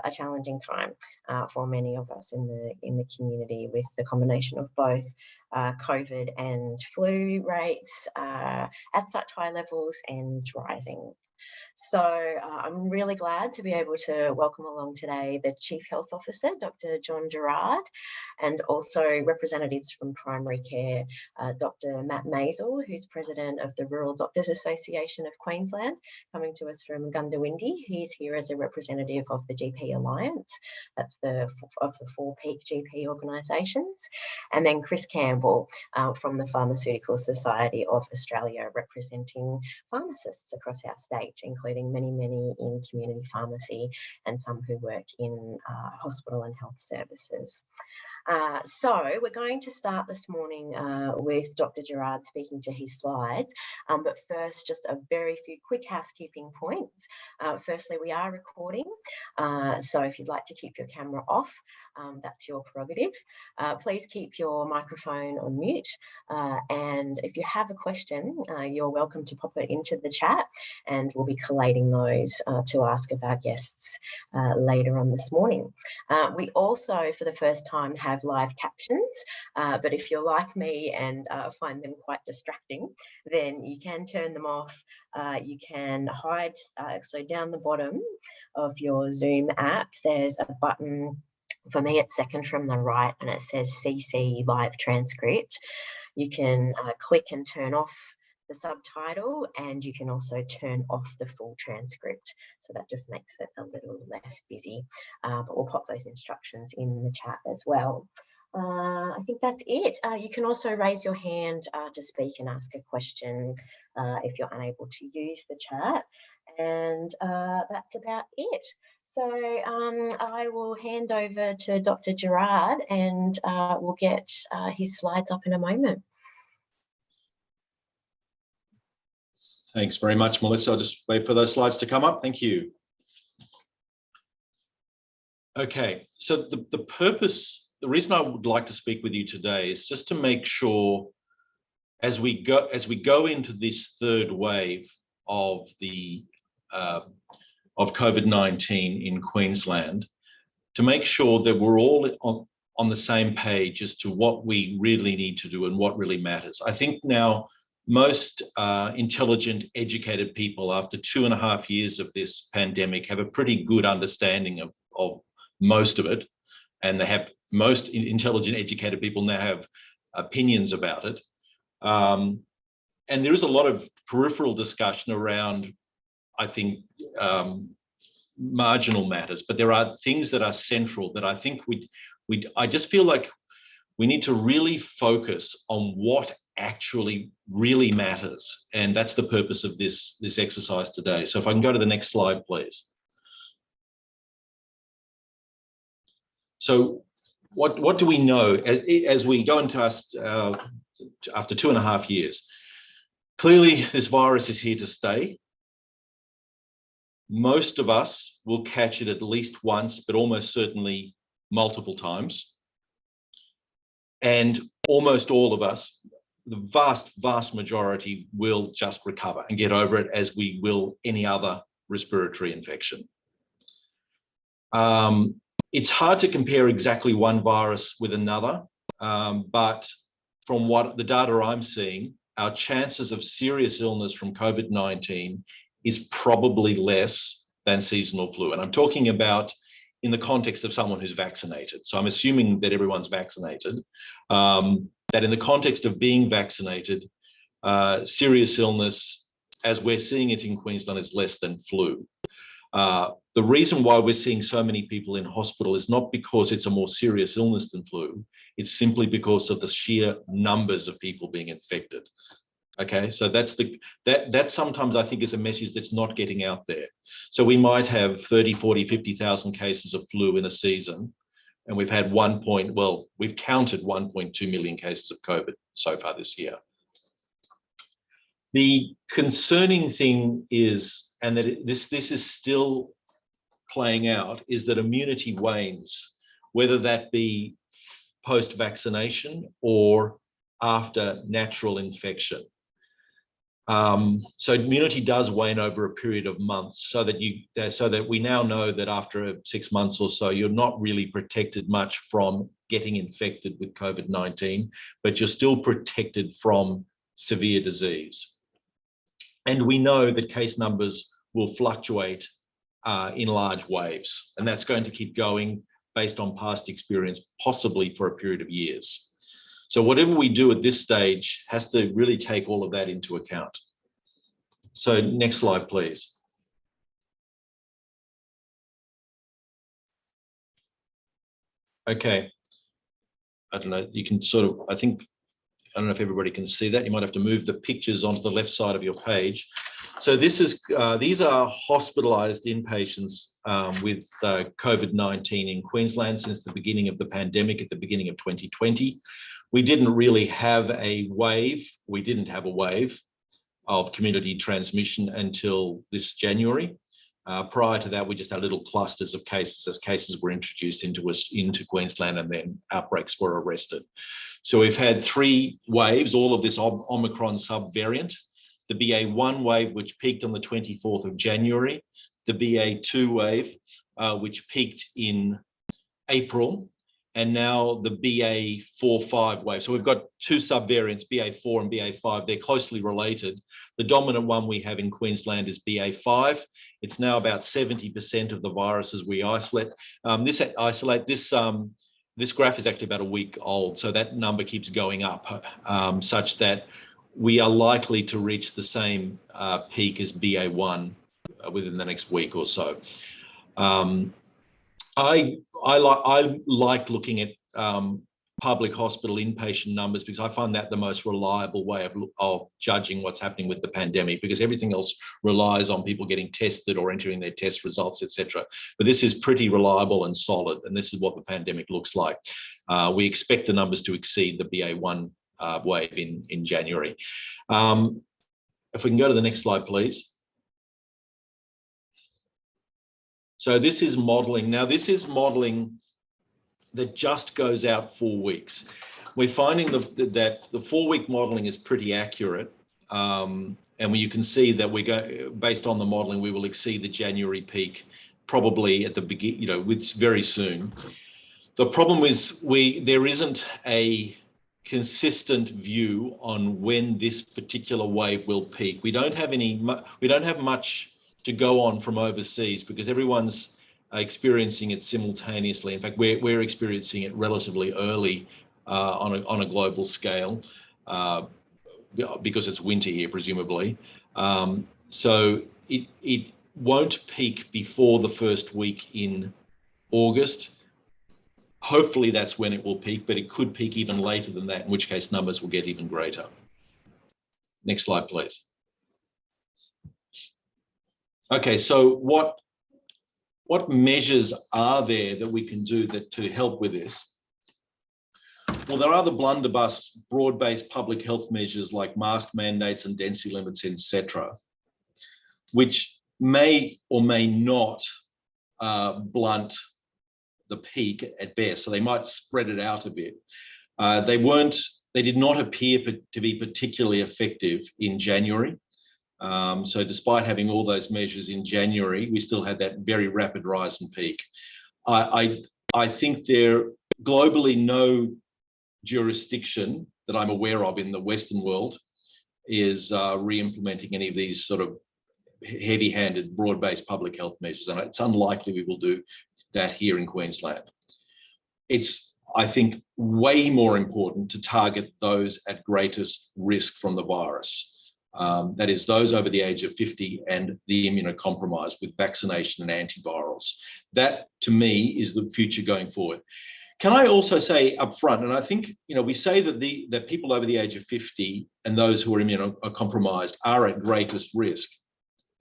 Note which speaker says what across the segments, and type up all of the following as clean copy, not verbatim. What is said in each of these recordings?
Speaker 1: a challenging time for many of us in the community, with the combination of both COVID and flu rates at such high levels and rising. So I'm really glad to be able to welcome along today the Chief Health Officer, Dr. John Gerrard, and also representatives from primary care, Dr. Matt Masel, who's President of the Rural Doctors Association of Queensland, coming to us from Gundawindi. He's here as a representative of the GP Alliance, that's of the 4 peak GP organisations, and then Chris Campbell from the Pharmaceutical Society of Australia, representing pharmacists across our state, including many in community pharmacy and some who work in hospital and health services. So we're going to start this morning with Dr. Gerrard speaking to his slides, but first just a very few quick housekeeping points. Firstly, we are recording, so if you'd like to keep your camera off, that's your prerogative. Please keep your microphone on mute, and if you have a question, you're welcome to pop it into the chat, and we'll be collating those to ask of our guests later on this morning. We also, for the first time, have live captions, but if you're like me and find them quite distracting, then you can turn them off. You can hide, so down the bottom of your Zoom app, there's a button. For me, it's second from the right, and it says CC Live Transcript. You can click and turn off the subtitle, and you can also turn off the full transcript. So that just makes it a little less busy, but we'll pop those instructions in the chat as well. I think that's it. You can also raise your hand to speak and ask a question if you're unable to use the chat, and that's about it. So I will hand over to Dr. Gerrard, and we'll get his slides up in a moment.
Speaker 2: Thanks very much, Melissa. I'll just wait for those slides to come up. Thank you. Okay, so the reason I would like to speak with you today is just to make sure, as we go into this third wave of the of COVID-19 in Queensland, to make sure that we're all on the same page as to what we really need to do and what really matters. I think now most intelligent, educated people, after 2.5 years of this pandemic, have a pretty good understanding of most of it, and they have, most intelligent, educated people now have opinions about it. And there is a lot of peripheral discussion around, I think, marginal matters, but there are things that are central that I think I just feel like we need to really focus on what actually really matters, and that's the purpose of this exercise today. So if I can go to the next slide, please. So what do we know as we go into us after 2.5 years? Clearly, this virus is here to stay. Most of us will catch it at least once, but almost certainly multiple times. And almost all of us, the vast majority, will just recover and get over it, as we will any other respiratory infection. It's hard to compare exactly one virus with another, but from what the data I'm seeing, our chances of serious illness from COVID-19 is probably less than seasonal flu. And I'm talking about in the context of someone who's vaccinated. So I'm assuming that everyone's vaccinated, that in the context of being vaccinated, serious illness, as we're seeing it in Queensland, is less than flu. The reason why we're seeing so many people in hospital is not because it's a more serious illness than flu, it's simply because of the sheer numbers of people being infected. Okay, so that sometimes I think is a message that's not getting out there. So we might have 30, 40, 50,000 cases of flu in a season, and we've had we've counted 1.2 million cases of COVID so far this year. The concerning thing is, and that this is still playing out, is that immunity wanes, whether that be post-vaccination or after natural infection. So immunity does wane over a period of months, so that we now know that after 6 months or so, you're not really protected much from getting infected with COVID-19, but you're still protected from severe disease. And we know that case numbers will fluctuate in large waves, and that's going to keep going based on past experience, possibly for a period of years. So whatever we do at this stage has to really take all of that into account. So next slide, please. Okay. I don't know, you can sort of, I don't know if everybody can see that. You might have to move the pictures onto the left side of your page. So this is, these are hospitalised inpatients with COVID-19 in Queensland since the beginning of the pandemic at the beginning of 2020. We didn't really have a wave. We didn't have a wave of community transmission until this January. Prior to that, we just had little clusters of cases as cases were introduced into Queensland, and then outbreaks were arrested. So we've had 3 waves, all of this Omicron subvariant. The BA1 wave, which peaked on the 24th of January, the BA2 wave, which peaked in April, and now the BA4-5 wave. So we've got 2 subvariants, BA4 and BA5. They're closely related. The dominant one we have in Queensland is BA5. It's now about 70% of the viruses we isolate. This graph is actually about a week old, so that number keeps going up, such that we are likely to reach the same peak as BA1 within the next week or so. I like looking at public hospital inpatient numbers because I find that the most reliable way of judging what's happening with the pandemic, because everything else relies on people getting tested or entering their test results, etc. But this is pretty reliable and solid, and this is what the pandemic looks like. We expect the numbers to exceed the BA1 wave in January. If we can go to the next slide, please. So this is modelling. Now, this is modelling that just goes out 4 weeks. We're finding that the 4-week modelling is pretty accurate. And you can see that based on the modelling, we will exceed the January peak probably at the beginning, which very soon. The problem is there isn't a consistent view on when this particular wave will peak. We don't have much to go on from overseas because everyone's experiencing it simultaneously. In fact, we're experiencing it relatively early on a global scale because it's winter here, presumably. So it won't peak before the first week in August. Hopefully that's when it will peak, but it could peak even later than that, in which case numbers will get even greater. Next slide, please. Okay, so what measures are there that we can do to help with this? Well, there are the blunderbuss, broad-based public health measures like mask mandates and density limits, etc., which may or may not blunt the peak at best. So they might spread it out a bit. They did not appear to be particularly effective in January. So despite having all those measures in January, we still had that very rapid rise and peak. I think there globally no jurisdiction that I'm aware of in the Western world is re-implementing any of these sort of heavy-handed, broad-based public health measures, and it's unlikely we will do that here in Queensland. It's, I think, way more important to target those at greatest risk from the virus. That is those over the age of 50 and the immunocompromised with vaccination and antivirals. That, to me, is the future going forward. Can I also say up front, and I think, we say that people over the age of 50 and those who are immunocompromised are at greatest risk.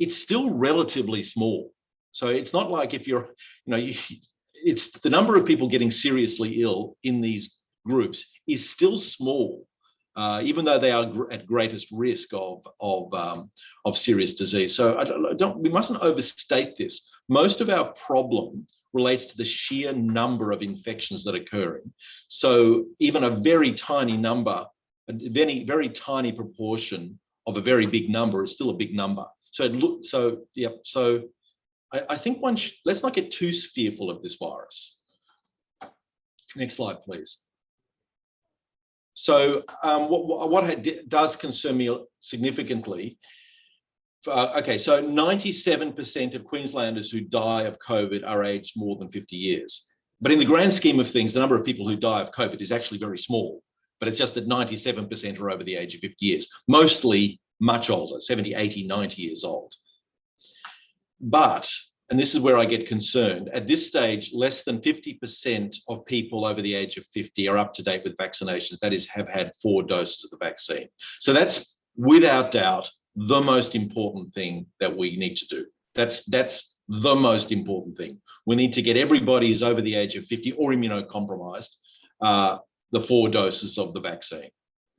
Speaker 2: It's still relatively small. So it's not like if you're, it's the number of people getting seriously ill in these groups is still small. Even though they are at greatest risk of serious disease. So we mustn't overstate this. Most of our problem relates to the sheer number of infections that are occurring. So even a very tiny number, a very, very tiny proportion of a very big number is still a big number. So I think let's not get too fearful of this virus. Next slide, please. So what does concern me significantly, okay, so 97% of Queenslanders who die of COVID are aged more than 50 years. But in the grand scheme of things, the number of people who die of COVID is actually very small, but it's just that 97% are over the age of 50 years, mostly much older, 70, 80, 90 years old. But, and this is where I get concerned, at this stage, less than 50% of people over the age of 50 are up to date with vaccinations, that is, have had 4 doses of the vaccine. So that's without doubt the most important thing that we need to do. That's the most important thing. We need to get everybody who's over the age of 50 or immunocompromised the 4 doses of the vaccine.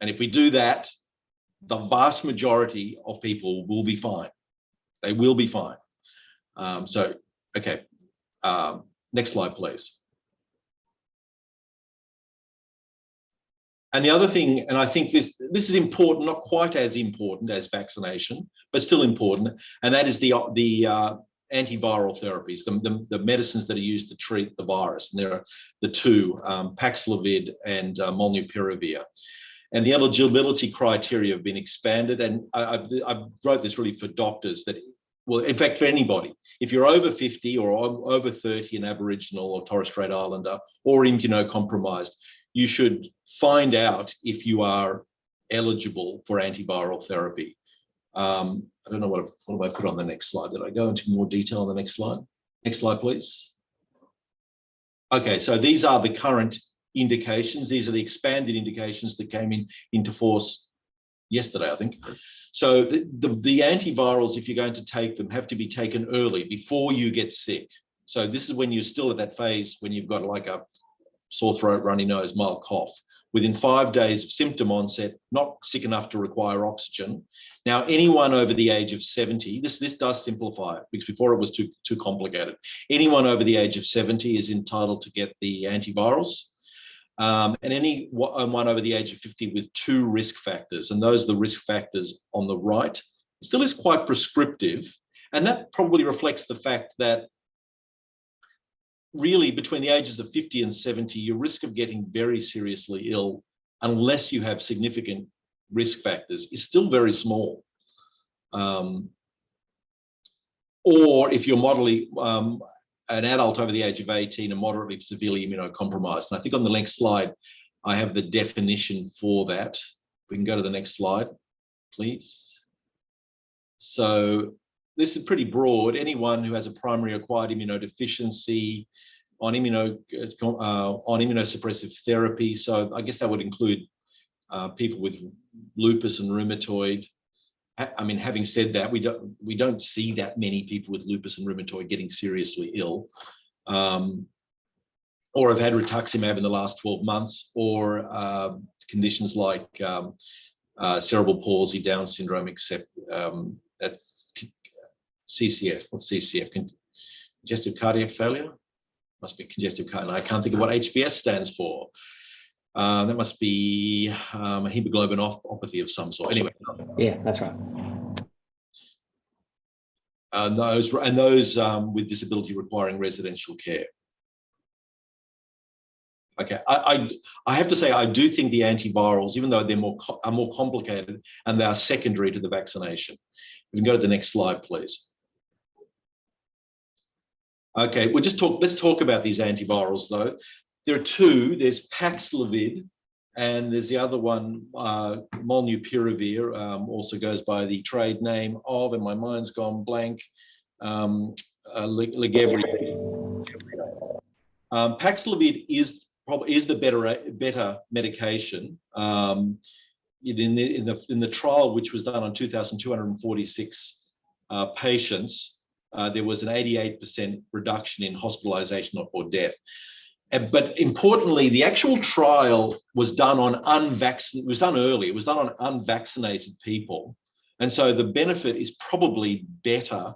Speaker 2: And if we do that, the vast majority of people will be fine. They will be fine. Okay, next slide, please. And the other thing, and I think this is important, not quite as important as vaccination, but still important, and that is the antiviral therapies, the medicines that are used to treat the virus. And there are the 2, Paxlovid and Molnupiravir. And the eligibility criteria have been expanded. And I wrote this really for doctors that, well, in fact, for anybody, if you're over 50 or over 30, an Aboriginal or Torres Strait Islander or immunocompromised, you should find out if you are eligible for antiviral therapy. I don't know what have I put on the next slide. Did I go into more detail on the next slide? Next slide, please. Okay, so these are the current indications. These are the expanded indications that came into force yesterday, I think. So the antivirals, if you're going to take them, have to be taken early before you get sick. So this is when you're still at that phase when you've got like a sore throat, runny nose, mild cough. Within 5 days of symptom onset, not sick enough to require oxygen. Now, anyone over the age of 70, this does simplify it because before it was too complicated. Anyone over the age of 70 is entitled to get the antivirals. And anyone over the age of 50 with 2 risk factors, and those are the risk factors on the right. It still is quite prescriptive, and that probably reflects the fact that really between the ages of 50 and 70, your risk of getting very seriously ill, unless you have significant risk factors, is still very small. Or if you're moderately an adult over the age of 18 and moderately severely immunocompromised. And I think on the next slide, I have the definition for that. We can go to the next slide, please. So this is pretty broad. Anyone who has a primary acquired immunodeficiency on immunosuppressive therapy. So I guess that would include people with lupus and rheumatoid. I mean, having said that, we don't see that many people with lupus and rheumatoid getting seriously ill, or have had rituximab in the last 12 months, or conditions like cerebral palsy, Down syndrome, except that's CCF. What's CCF? Congestive cardiac failure? Must be congestive cardiac. I can't think of what HBS stands for. That must be a hemoglobinopathy of some sort. Anyway.
Speaker 3: Yeah, that's right.
Speaker 2: Those with disability requiring residential care. Okay, I have to say I do think the antivirals, even though they're more complicated and they are secondary to the vaccination. We can go to the next slide, please. Okay, let's talk about these antivirals though. There are 2. There's Paxlovid, and there's the other one, Molnupiravir, also goes by the trade name of, and my mind's gone blank, Ligevri. Paxlovid is the better medication. In the trial, which was done on 2,246 patients, there was an 88% reduction in hospitalization or death. But importantly, the actual trial was done on unvaccinated. It was done early. It was done on unvaccinated people, and so the benefit is probably better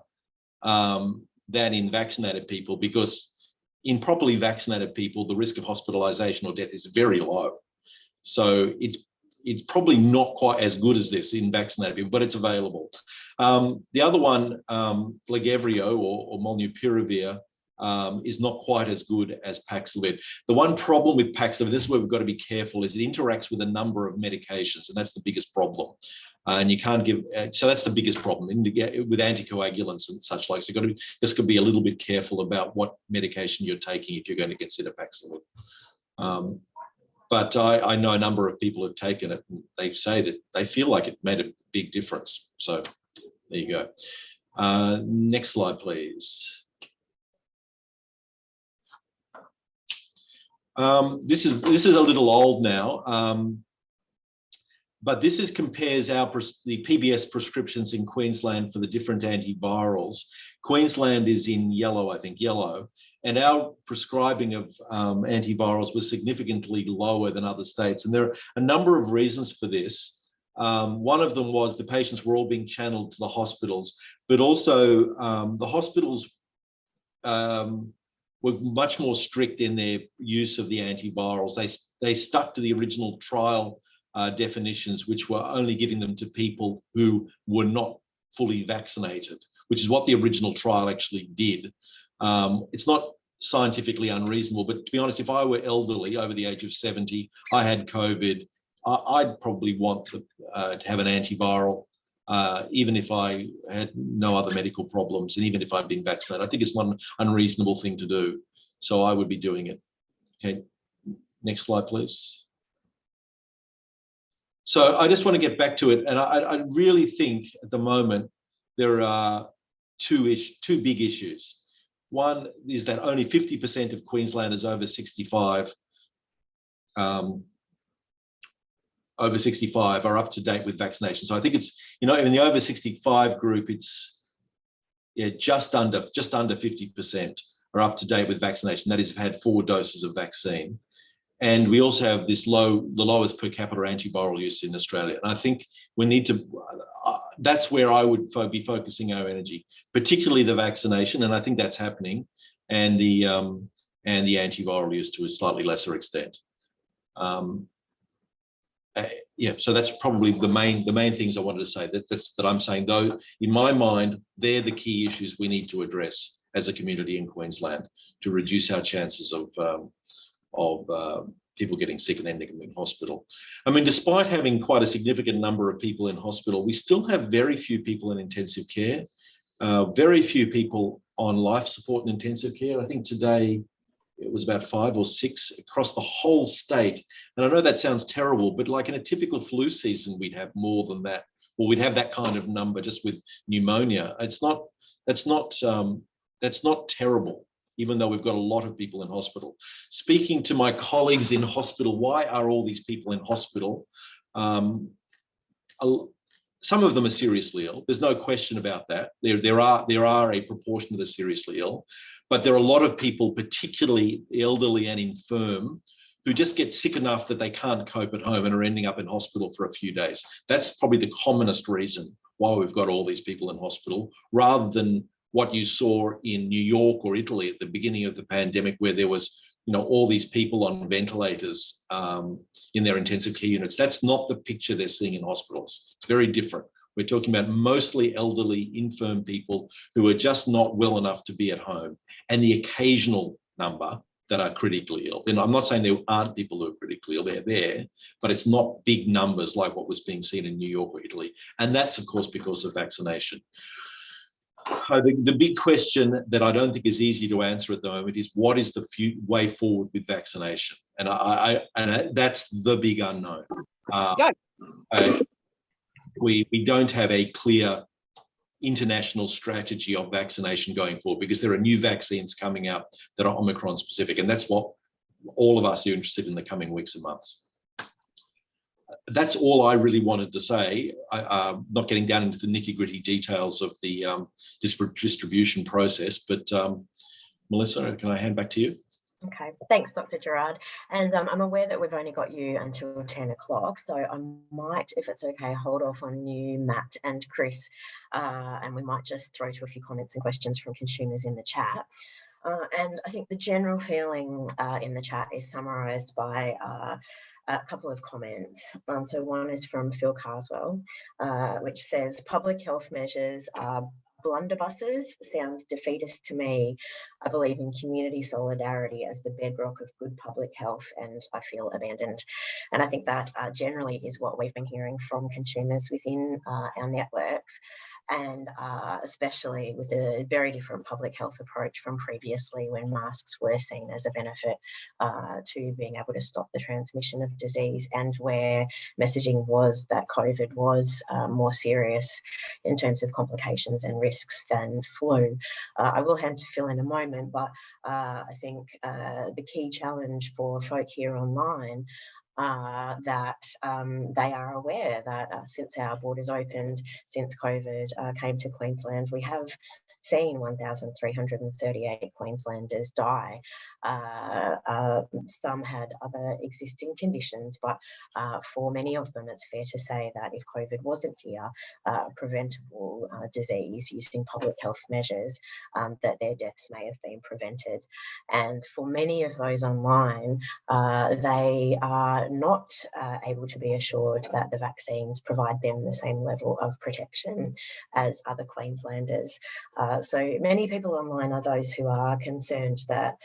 Speaker 2: than in vaccinated people, because in properly vaccinated people, the risk of hospitalization or death is very low. So it's probably not quite as good as this in vaccinated people, but it's available. The other one, Lagevrio or Molnupiravir, is not quite as good as Paxlovid. The one problem with Paxlovid, this is where we've got to be careful, is it interacts with a number of medications, and that's the biggest problem. And you can't give, so that's the biggest problem with anticoagulants and such like. So you've got to just be a little bit careful about what medication you're taking if you're going to consider Paxlovid. But I know a number of people have taken it, and they say that they feel like it made a big difference. So there you go. Next slide, please. This is a little old now, but this compares the PBS prescriptions in Queensland for the different antivirals. Queensland is in yellow, I think, yellow. And our prescribing of antivirals was significantly lower than other states. And there are a number of reasons for this. One of them was the patients were all being channeled to the hospitals, but also the hospitals were much more strict in their use of the antivirals. They stuck to the original trial definitions, which were only giving them to people who were not fully vaccinated, which is what the original trial actually did. It's not scientifically unreasonable, but to be honest, if I were elderly over the age of 70, I had COVID, I'd probably want to have an antiviral, even if I had no other medical problems, and even if I've been vaccinated. I think it's not an unreasonable thing to do. So I would be doing it. Okay, next slide, please. So I just want to get back to it. And I really think at the moment, there are two big issues. One is that only 50% of Queenslanders over 65 are up to date with vaccination. So I think it's, in the over 65 group, it's just under 50% are up to date with vaccination. That is, have had 4 doses of vaccine. And we also have the lowest per capita antiviral use in Australia. And I think we need to, that's where I would be focusing our energy, particularly the vaccination, and I think that's happening, and the antiviral use to a slightly lesser extent. So that's probably the main things I wanted to say. That I'm saying, though, in my mind, they're the key issues we need to address as a community in Queensland to reduce our chances of people getting sick and ending up in hospital. I mean, despite having quite a significant number of people in hospital, we still have very few people in intensive care, very few people on life support and intensive care. I think today it was about 5 or 6 across the whole state. And I know that sounds terrible, but like in a typical flu season, we'd have more than that, or we'd have that kind of number just with pneumonia. That's not terrible, even though we've got a lot of people in hospital. Speaking to my colleagues in hospital, why are all these people in hospital? Some of them are seriously ill. There's no question about that. There are a proportion that are seriously ill, but there are a lot of people, particularly elderly and infirm, who just get sick enough that they can't cope at home and are ending up in hospital for a few days. That's probably the commonest reason why we've got all these people in hospital, rather than what you saw in New York or Italy at the beginning of the pandemic, where there was, all these people on ventilators in their intensive care units. That's not the picture they're seeing in hospitals. It's very different. We're talking about mostly elderly, infirm people who are just not well enough to be at home, and the occasional number that are critically ill. And I'm not saying there aren't people who are critically ill, they're there, but it's not big numbers like what was being seen in New York or Italy. And that's, of course, because of vaccination. The big question that I don't think is easy to answer at the moment is, what is the way forward with vaccination? And that's the big unknown. We don't have a clear international strategy of vaccination going forward, because there are new vaccines coming out that are Omicron specific, and that's what all of us are interested in the coming weeks and months. That's all I really wanted to say. Not getting down into the nitty-gritty details of the distribution process, but Melissa, can I hand back to you?
Speaker 1: Okay, thanks, Dr. Gerrard. And I'm aware that we've only got you until 10 o'clock, so I might, if it's okay, hold off on you, Matt and Chris, and we might just throw to a few comments and questions from consumers in the chat. And I think the general feeling in the chat is summarised by a couple of comments. So one is from Phil Carswell, which says, public health measures are blunderbusses. Sounds defeatist to me. I believe in community solidarity as the bedrock of good public health, and I feel abandoned. And I think that generally is what we've been hearing from consumers within our networks, and especially with a very different public health approach from previously, when masks were seen as a benefit to being able to stop the transmission of disease, and where messaging was that COVID was more serious in terms of complications and risks than flu. I will hand to Phil in a moment, but I think the key challenge for folk here online that they are aware that since our borders opened, since COVID came to Queensland, we have seen 1,338 Queenslanders die. Some had other existing conditions, but for many of them, it's fair to say that if COVID wasn't here, preventable disease using public health measures, that their deaths may have been prevented. And for many of those online, they are not able to be assured that the vaccines provide them the same level of protection as other Queenslanders. So many people online are those who are concerned that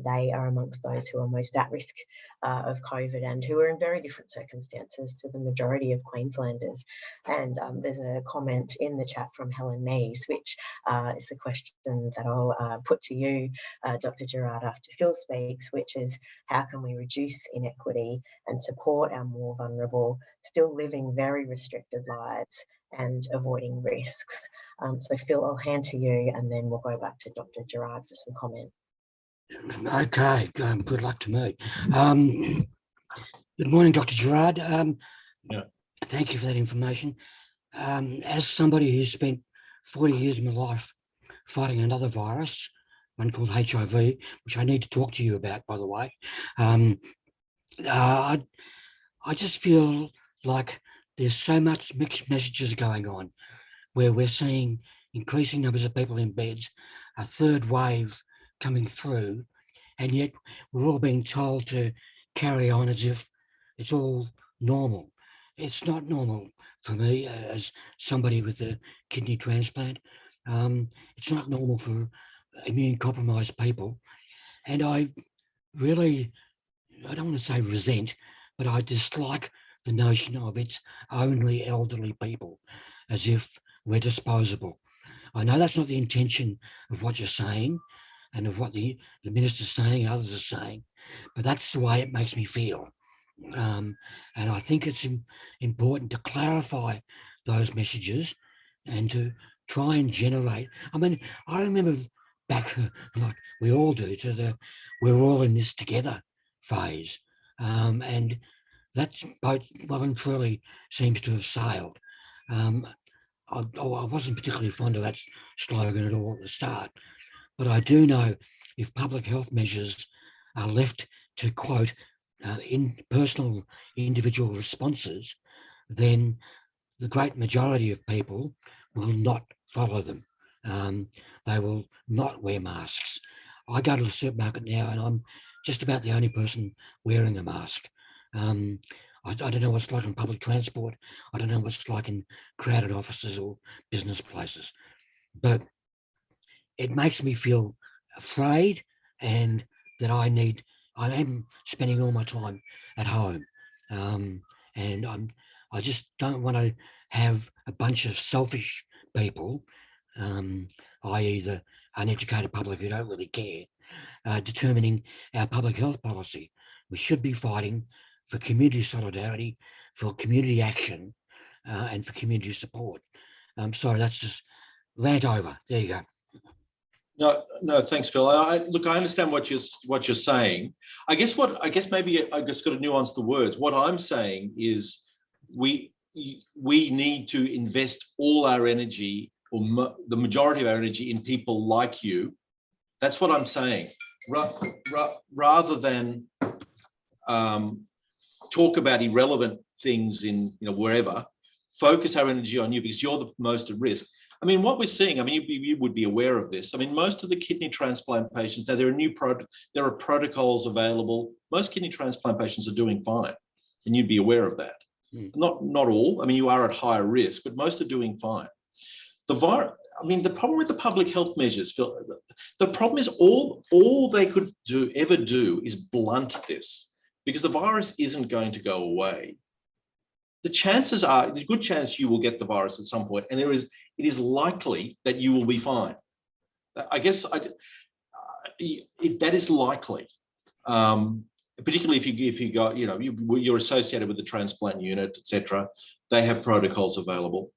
Speaker 1: they are amongst those who are most at risk of COVID, and who are in very different circumstances to the majority of Queenslanders. And there's a comment in the chat from Helen Mees, which is the question that I'll put to you, Dr. Gerrard, after Phil speaks, which is, how can we reduce inequity and support our more vulnerable, still living very restricted lives and avoiding risks? So Phil, I'll hand to you, and then we'll go back to Dr. Gerrard for some comment.
Speaker 3: Okay, good luck to me. Good morning, Dr. Gerrard. Thank you for that information. As somebody who's spent 40 years of my life fighting another virus, one called HIV, which I need to talk to you about, by the way, I just feel like there's so much mixed messages going on, where we're seeing increasing numbers of people in beds, a third wave coming through, and yet we're all being told to carry on as if it's all normal. It's not normal for me as somebody with a kidney transplant. It's not normal for immune compromised people. And I don't want to say resent, but I dislike the notion of it's only elderly people, as if we're disposable. I know that's not the intention of what you're saying and of what the minister's saying and others are saying, but that's the way it makes me feel. And I think it's important to clarify those messages and to try and generate. I mean, I remember back, like we all do, to the we're all in this together phase. And that's both well and truly seems to have sailed. I wasn't particularly fond of that slogan at all at the start, but I do know if public health measures are left to quote in personal individual responses, then the great majority of people will not follow them. They will not wear masks. I go to the supermarket now and I'm just about the only person wearing a mask. I don't know what it's like in public transport. I don't know what it's like in crowded offices or business places, but it makes me feel afraid, and that I am spending all my time at home. And I just don't want to have a bunch of selfish people, i.e. the uneducated public who don't really care, determining our public health policy. We should be fighting for community solidarity, for community action, and for community support. Sorry, that's just rant over. There you go.
Speaker 2: No, thanks, Phil. Look, I understand what you're saying. I guess maybe I just got to nuance the words. What I'm saying is we need to invest all our energy, or the majority of our energy, in people like you. That's what I'm saying. Rather than talk about irrelevant things in wherever, focus our energy on you, because you're the most at risk. I mean, what we're seeing, I mean, you would be aware of this. I mean, most of the kidney transplant patients, now there are protocols available. Most kidney transplant patients are doing fine, and you'd be aware of that. Not all. I mean, you are at higher risk, but most are doing fine. I mean, the problem with the public health measures, Phil, the problem is all they could ever do is blunt this, because the virus isn't going to go away. The chances are, there's a good chance you will get the virus at some point, and it is likely that you will be fine. I guess that is likely, particularly if you got, you know, you're associated with the transplant unit, etc. They have protocols available.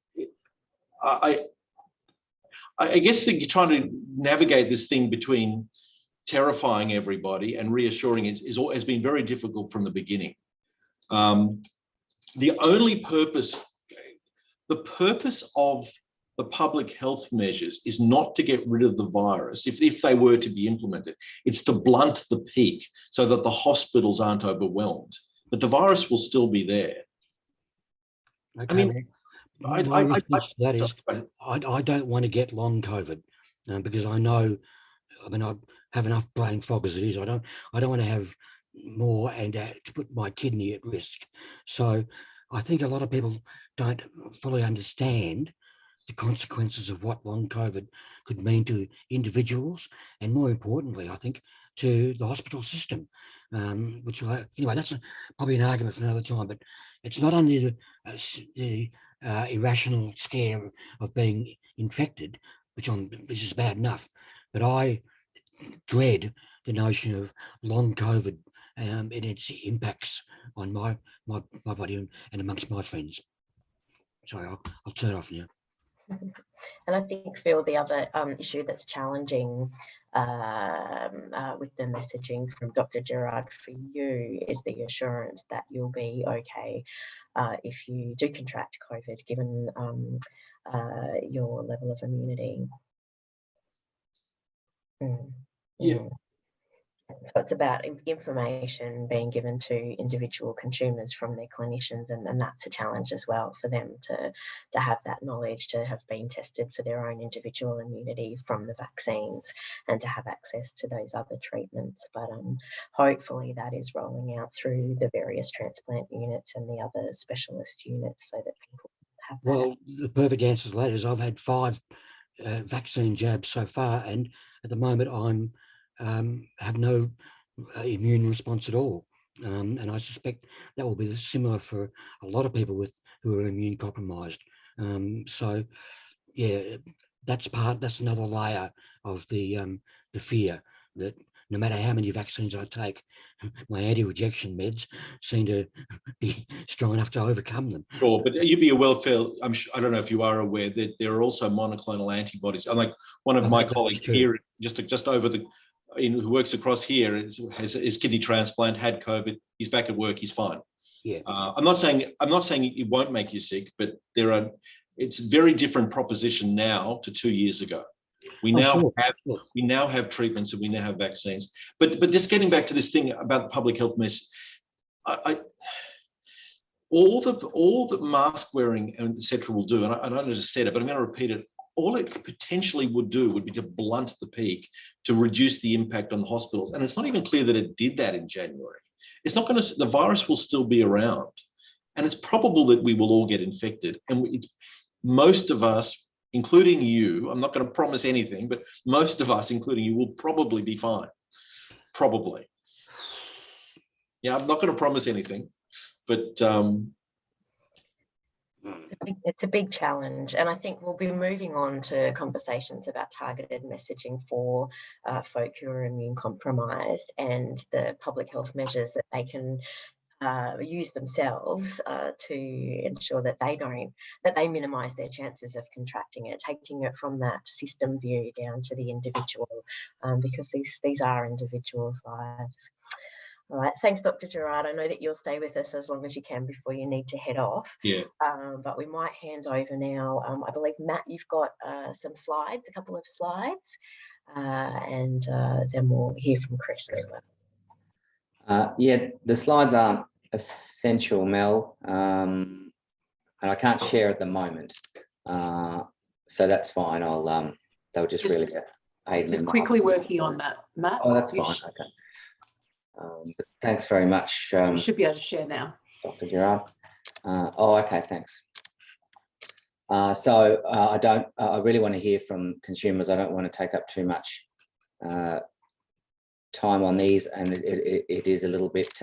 Speaker 2: I guess that you're trying to navigate this thing between terrifying everybody and reassuring has been very difficult from the beginning. The purpose of the public health measures is not to get rid of the virus if they were to be implemented. It's to blunt the peak so that the hospitals aren't overwhelmed, but the virus will still be there.
Speaker 3: Okay,
Speaker 2: I mean,
Speaker 3: my response to that is I don't want to get long COVID because I know, I mean, I have enough brain fog as it is. I don't want to have more and to put my kidney at risk. So I think a lot of people don't fully understand the consequences of what long COVID could mean to individuals, and more importantly, I think, to the hospital system, which anyway, that's probably an argument for another time. But it's not only the irrational scare of being infected, which is bad enough, but I dread the notion of long COVID and its impacts on my body and amongst my friends. Sorry, I'll turn off now.
Speaker 1: And I think, Phil, the other issue that's challenging with the messaging from Dr. Gerrard for you is the assurance that you'll be okay if you do contract COVID, given your level of immunity.
Speaker 2: Yeah.
Speaker 1: So it's about information being given to individual consumers from their clinicians, and that's a challenge as well for them to have that knowledge, to have been tested for their own individual immunity from the vaccines, and to have access to those other treatments. But hopefully that is rolling out through the various transplant units and the other specialist units so that people have that.
Speaker 3: Well, the perfect answer to that is I've had 5 vaccine jabs so far, and at the moment I'm have no immune response at all, and I suspect that will be similar for a lot of people who are immune compromised. So yeah, that's another layer of the fear that no matter how many vaccines I take, my anti-rejection meds seem to be strong enough to overcome them.
Speaker 2: Sure, but you'd be aware, Phil, I don't know if you are aware that there are also monoclonal antibodies. I'm like one of my colleagues here, just over who works across here, has kidney transplant, had COVID. He's back at work. He's fine.
Speaker 3: Yeah.
Speaker 2: I'm not saying it won't make you sick, but it's a very different proposition now to 2 years ago. We now have treatments and we now have vaccines. But just getting back to this thing about public health message, all the mask wearing and etc. will do, and I don't just said it, but I'm going to repeat it. All it potentially would do would be to blunt the peak, to reduce the impact on the hospitals. And it's not even clear that it did that in January. It's not going to. The virus will still be around, and it's probable that we will all get infected. And most of us, including you, I'm not going to promise anything, but most of us, including you, will probably be fine. Probably. Yeah, I'm not going to promise anything, but.
Speaker 1: It's a big challenge, and I think we'll be moving on to conversations about targeted messaging for folk who are immune compromised and the public health measures that they can use themselves to ensure that they minimise their chances of contracting it, taking it from that system view down to the individual, because these are individuals' lives. All right, thanks, Dr. Gerrard. I know that you'll stay with us as long as you can before you need to head off.
Speaker 2: Yeah.
Speaker 1: But we might hand over now. I believe, Matt, you've got some slides, a couple of slides, and then we'll hear from Chris as well.
Speaker 4: Yeah, the slides aren't essential, Mel, and I can't share at the moment. So that's fine. They'll just really aid
Speaker 5: Just
Speaker 4: in
Speaker 5: quickly working on that, Matt.
Speaker 4: Oh, that's fine. Okay. But thanks very much.
Speaker 5: You should be able to share now.
Speaker 4: Dr. Gerrard. Okay, thanks. I really want to hear from consumers. I don't want to take up too much time on these, and it is a little bit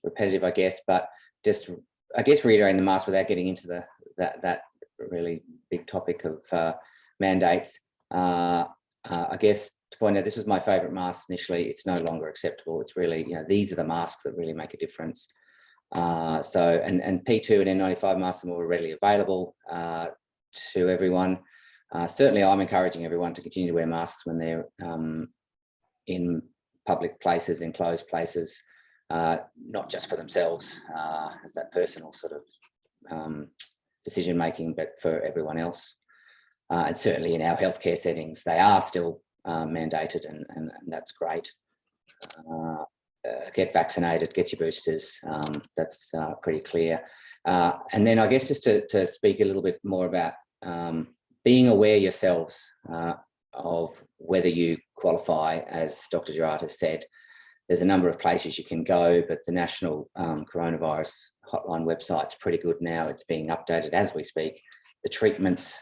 Speaker 4: repetitive, I guess, but just, I guess, reiterating the mask without getting into that really big topic of mandates. I guess to point out, this was my favourite mask initially. It's no longer acceptable. It's really, these are the masks that really make a difference. And P2 and N95 masks are more readily available to everyone. Certainly, I'm encouraging everyone to continue to wear masks when they're in public places, enclosed places, not just for themselves as that personal sort of decision making, but for everyone else. And certainly in our healthcare settings, they are still mandated, and that's great. Get vaccinated, get your boosters. That's pretty clear. And then I guess just to speak a little bit more about being aware yourselves of whether you qualify, as Dr. Gerrard has said. There's a number of places you can go, but the National Coronavirus Hotline website's pretty good now. It's being updated as we speak. The treatments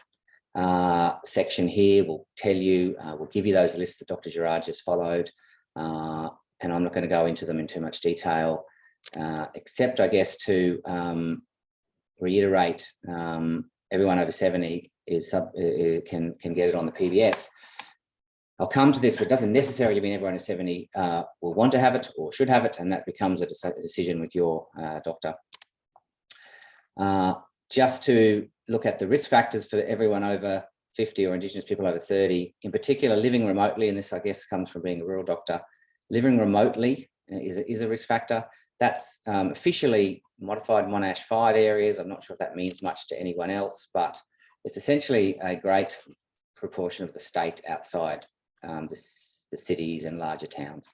Speaker 4: section here will tell you, will give you those lists that Dr. Gerrard just followed. And I'm not going to go into them in too much detail, except I guess to reiterate, everyone over 70 can get it on the PBS. I'll come to this, but it doesn't necessarily mean everyone over 70 will want to have it or should have it, and that becomes a decision with your doctor. Just to look at the risk factors for everyone over 50 or Indigenous people over 30, in particular living remotely, and this I guess comes from being a rural doctor. Living remotely is a risk factor. That's officially modified Monash 5 areas. I'm not sure if that means much to anyone else, but it's essentially a great proportion of the state outside the cities and larger towns.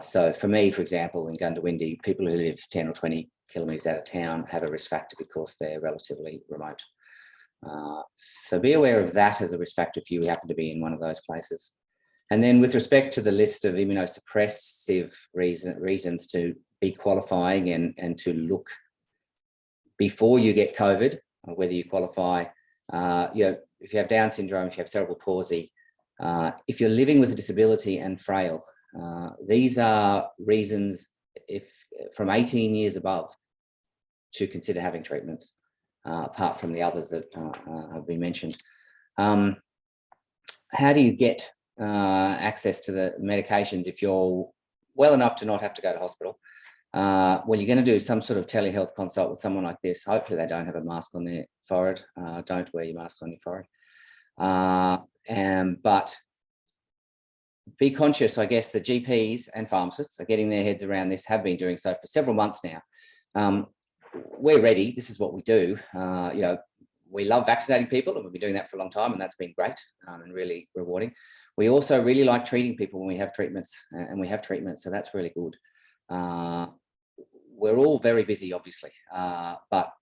Speaker 4: So for me, for example, in Gundawindi, people who live 10 or 20 kilometres out of town have a risk factor because they're relatively remote. So be aware of that as a risk factor if you happen to be in one of those places. And then with respect to the list of immunosuppressive reasons to be qualifying and to look before you get COVID, whether you qualify, if you have Down syndrome, if you have cerebral palsy, if you're living with a disability and frail, these are reasons from 18 years above to consider having treatments, apart from the others that have been mentioned. How do you get access to the medications if you're well enough to not have to go to hospital? Well, you're going to do some sort of telehealth consult with someone like this. Hopefully they don't have a mask on their forehead. Don't wear your mask on your forehead. But be conscious, I guess, the GPs and pharmacists are getting their heads around this, have been doing so for several months now. We're ready. This is what we do. We love vaccinating people, and we've been doing that for a long time, and that's been great and really rewarding. We also really like treating people when we have treatments, and we have treatments, so that's really good. We're all very busy, obviously, but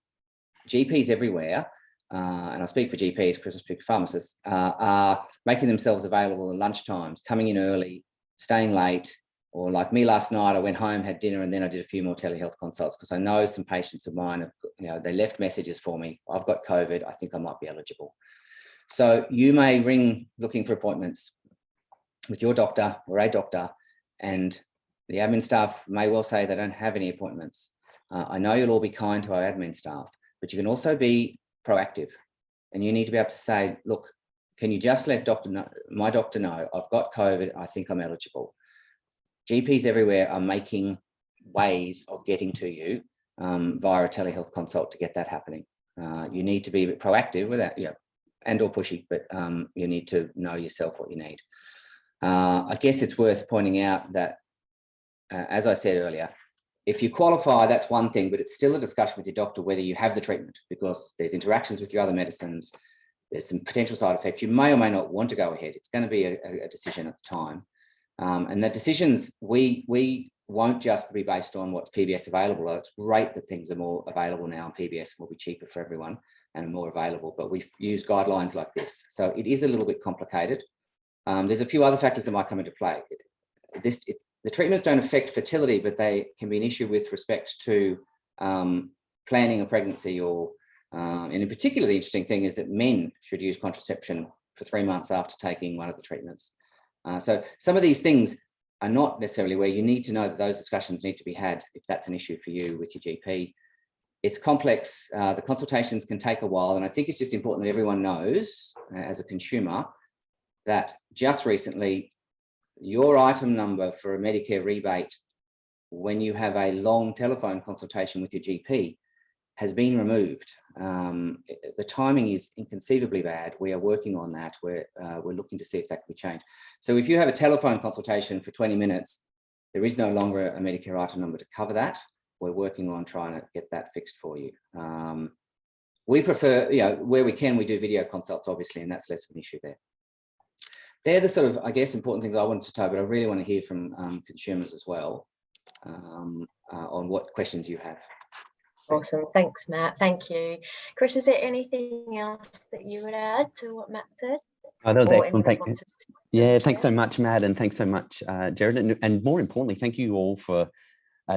Speaker 4: GPs everywhere, and I speak for GPs, Chris, I speak for pharmacists, are making themselves available at lunchtimes, coming in early, staying late, or like me last night, I went home, had dinner, and then I did a few more telehealth consults because I know some patients of mine, they left messages for me. I've got COVID. I think I might be eligible. So you may ring looking for appointments with your doctor or a doctor, and the admin staff may well say they don't have any appointments. I know you'll all be kind to our admin staff, but you can also be proactive, and you need to be able to say, look, can you just let my doctor know I've got COVID, I think I'm eligible. GPs everywhere are making ways of getting to you via a telehealth consult to get that happening. You need to be proactive with that, and or pushy, but you need to know yourself what you need. I guess it's worth pointing out that, as I said earlier, if you qualify, that's one thing, but it's still a discussion with your doctor whether you have the treatment, because there's interactions with your other medicines, there's some potential side effects. You may or may not want to go ahead. It's going to be a decision at the time. And the decisions, we won't just be based on what's PBS available. It's great that things are more available now, and PBS will be cheaper for everyone. and more available, but we've used guidelines like this. So it is a little bit complicated. There's a few other factors that might come into play. The treatments don't affect fertility, but they can be an issue with respect to planning a pregnancy, or and in particular, the interesting thing is that men should use contraception for 3 months after taking one of the treatments. So some of these things are not necessarily where you need to know that those discussions need to be had if that's an issue for you with your GP. It's complex. The consultations can take a while, and I think it's just important that everyone knows as a consumer that just recently your item number for a Medicare rebate when you have a long telephone consultation with your GP has been removed. The timing is inconceivably bad. We are working on that. We're looking to see if that can be changed. So if you have a telephone consultation for 20 minutes, there is no longer a Medicare item number to cover that. We're working on trying to get that fixed for you. We prefer, where we can, we do video consults, obviously, and that's less of an issue there. They're the sort of, I guess, important things I wanted to talk about. I really want to hear from consumers as well on what questions you have.
Speaker 1: Awesome. Thanks, Matt. Thank you. Chris, is there anything else that you would add to what Matt said?
Speaker 6: Oh, that was excellent. Thank you.
Speaker 1: Yeah,
Speaker 6: thanks so much, Matt, and thanks so much, Gerrard. And more importantly, thank you all for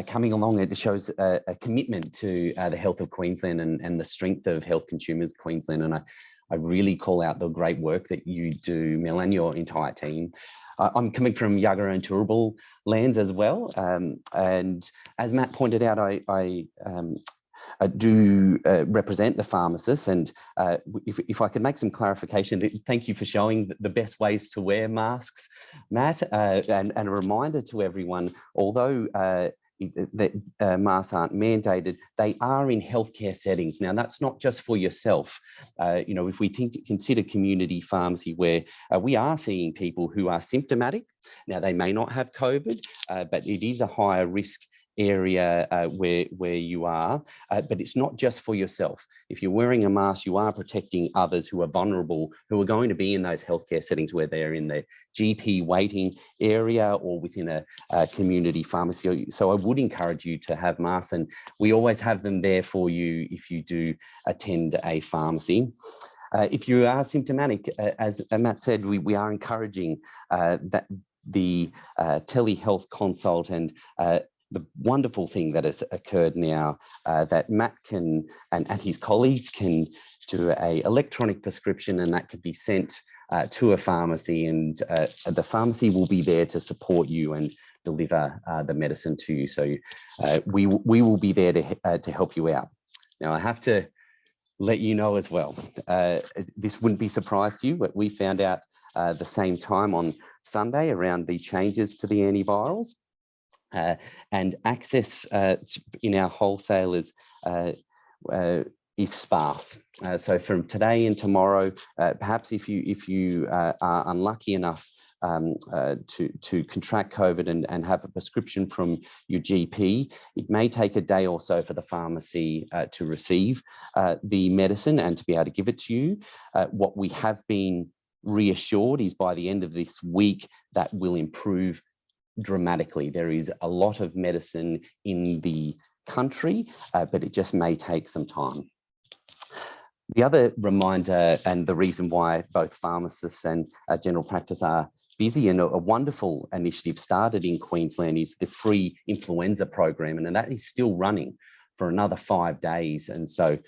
Speaker 6: coming along. It shows a commitment to the health of Queensland and the strength of health consumers Queensland. And I really call out the great work that you do, Mel, and your entire team. I'm coming from Yagara and Turrbal lands as well. And as Matt pointed out, I do represent the pharmacists, and if I could make some clarification, thank you for showing the best ways to wear masks, Matt, and a reminder to everyone, although that masks aren't mandated, they are in healthcare settings. Now, that's not just for yourself. If we consider community pharmacy, where we are seeing people who are symptomatic. Now, they may not have COVID, but it is a higher risk area where you are, but it's not just for yourself. If you're wearing a mask, you are protecting others who are vulnerable, who are going to be in those healthcare settings where they're in the GP waiting area or within a community pharmacy. So I would encourage you to have masks, and we always have them there for you if you do attend a pharmacy. If you are symptomatic, as Matt said, we are encouraging that the telehealth consult, and the wonderful thing that has occurred now that Matt can and his colleagues can do an electronic prescription, and that could be sent to a pharmacy, and the pharmacy will be there to support you and deliver the medicine to you. So we will be there to help you out. Now, I have to let you know as well, this wouldn't be a surprise to you, but we found out the same time on Sunday around the changes to the antivirals. And access in our wholesalers is sparse. So from today and tomorrow, perhaps if you are unlucky enough to contract COVID and have a prescription from your GP, it may take a day or so for the pharmacy to receive the medicine and to be able to give it to you. What we have been reassured is by the end of this week, that will improve dramatically. There is a lot of medicine in the country, but it just may take some time. The other reminder, and the reason why both pharmacists and general practice are busy, and a wonderful initiative started in Queensland, is the free influenza program, and that is still running for another 5 days. And so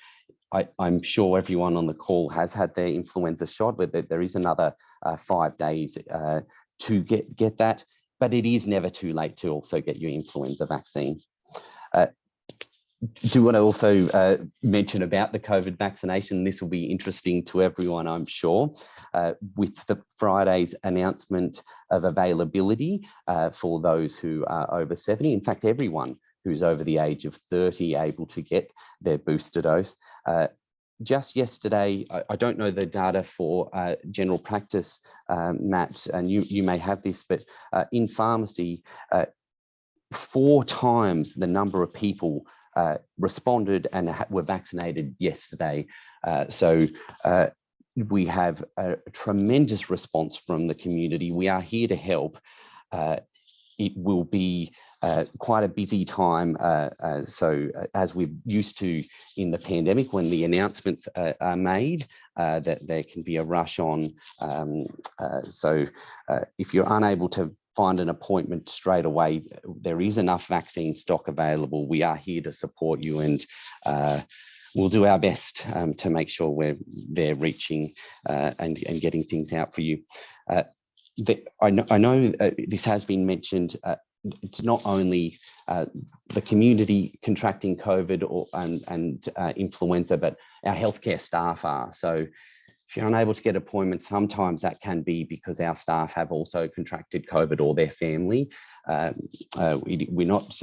Speaker 6: I'm sure everyone on the call has had their influenza shot, but there is another 5 days to get that. But it is never too late to also get your influenza vaccine. Do want to also mention about the COVID vaccination. This will be interesting to everyone, I'm sure, with the Friday's announcement of availability for those who are over 70. In fact, everyone who's over the age of 30 able to get their booster dose. Just yesterday, I don't know the data for general practice, Matt, and you may have this, but in pharmacy, 4 times the number of people responded and were vaccinated yesterday. So we have a tremendous response from the community. We are here to help. it will be quite a busy time. So as we're used to in the pandemic, when the announcements are made, that there can be a rush on. So if you're unable to find an appointment straight away, there is enough vaccine stock available. We are here to support you, and we'll do our best to make sure we're there reaching and getting things out for you. I know this has been mentioned. It's not only the community contracting COVID and influenza, but our healthcare staff are. So if you're unable to get appointments, sometimes that can be because our staff have also contracted COVID or their family. We're not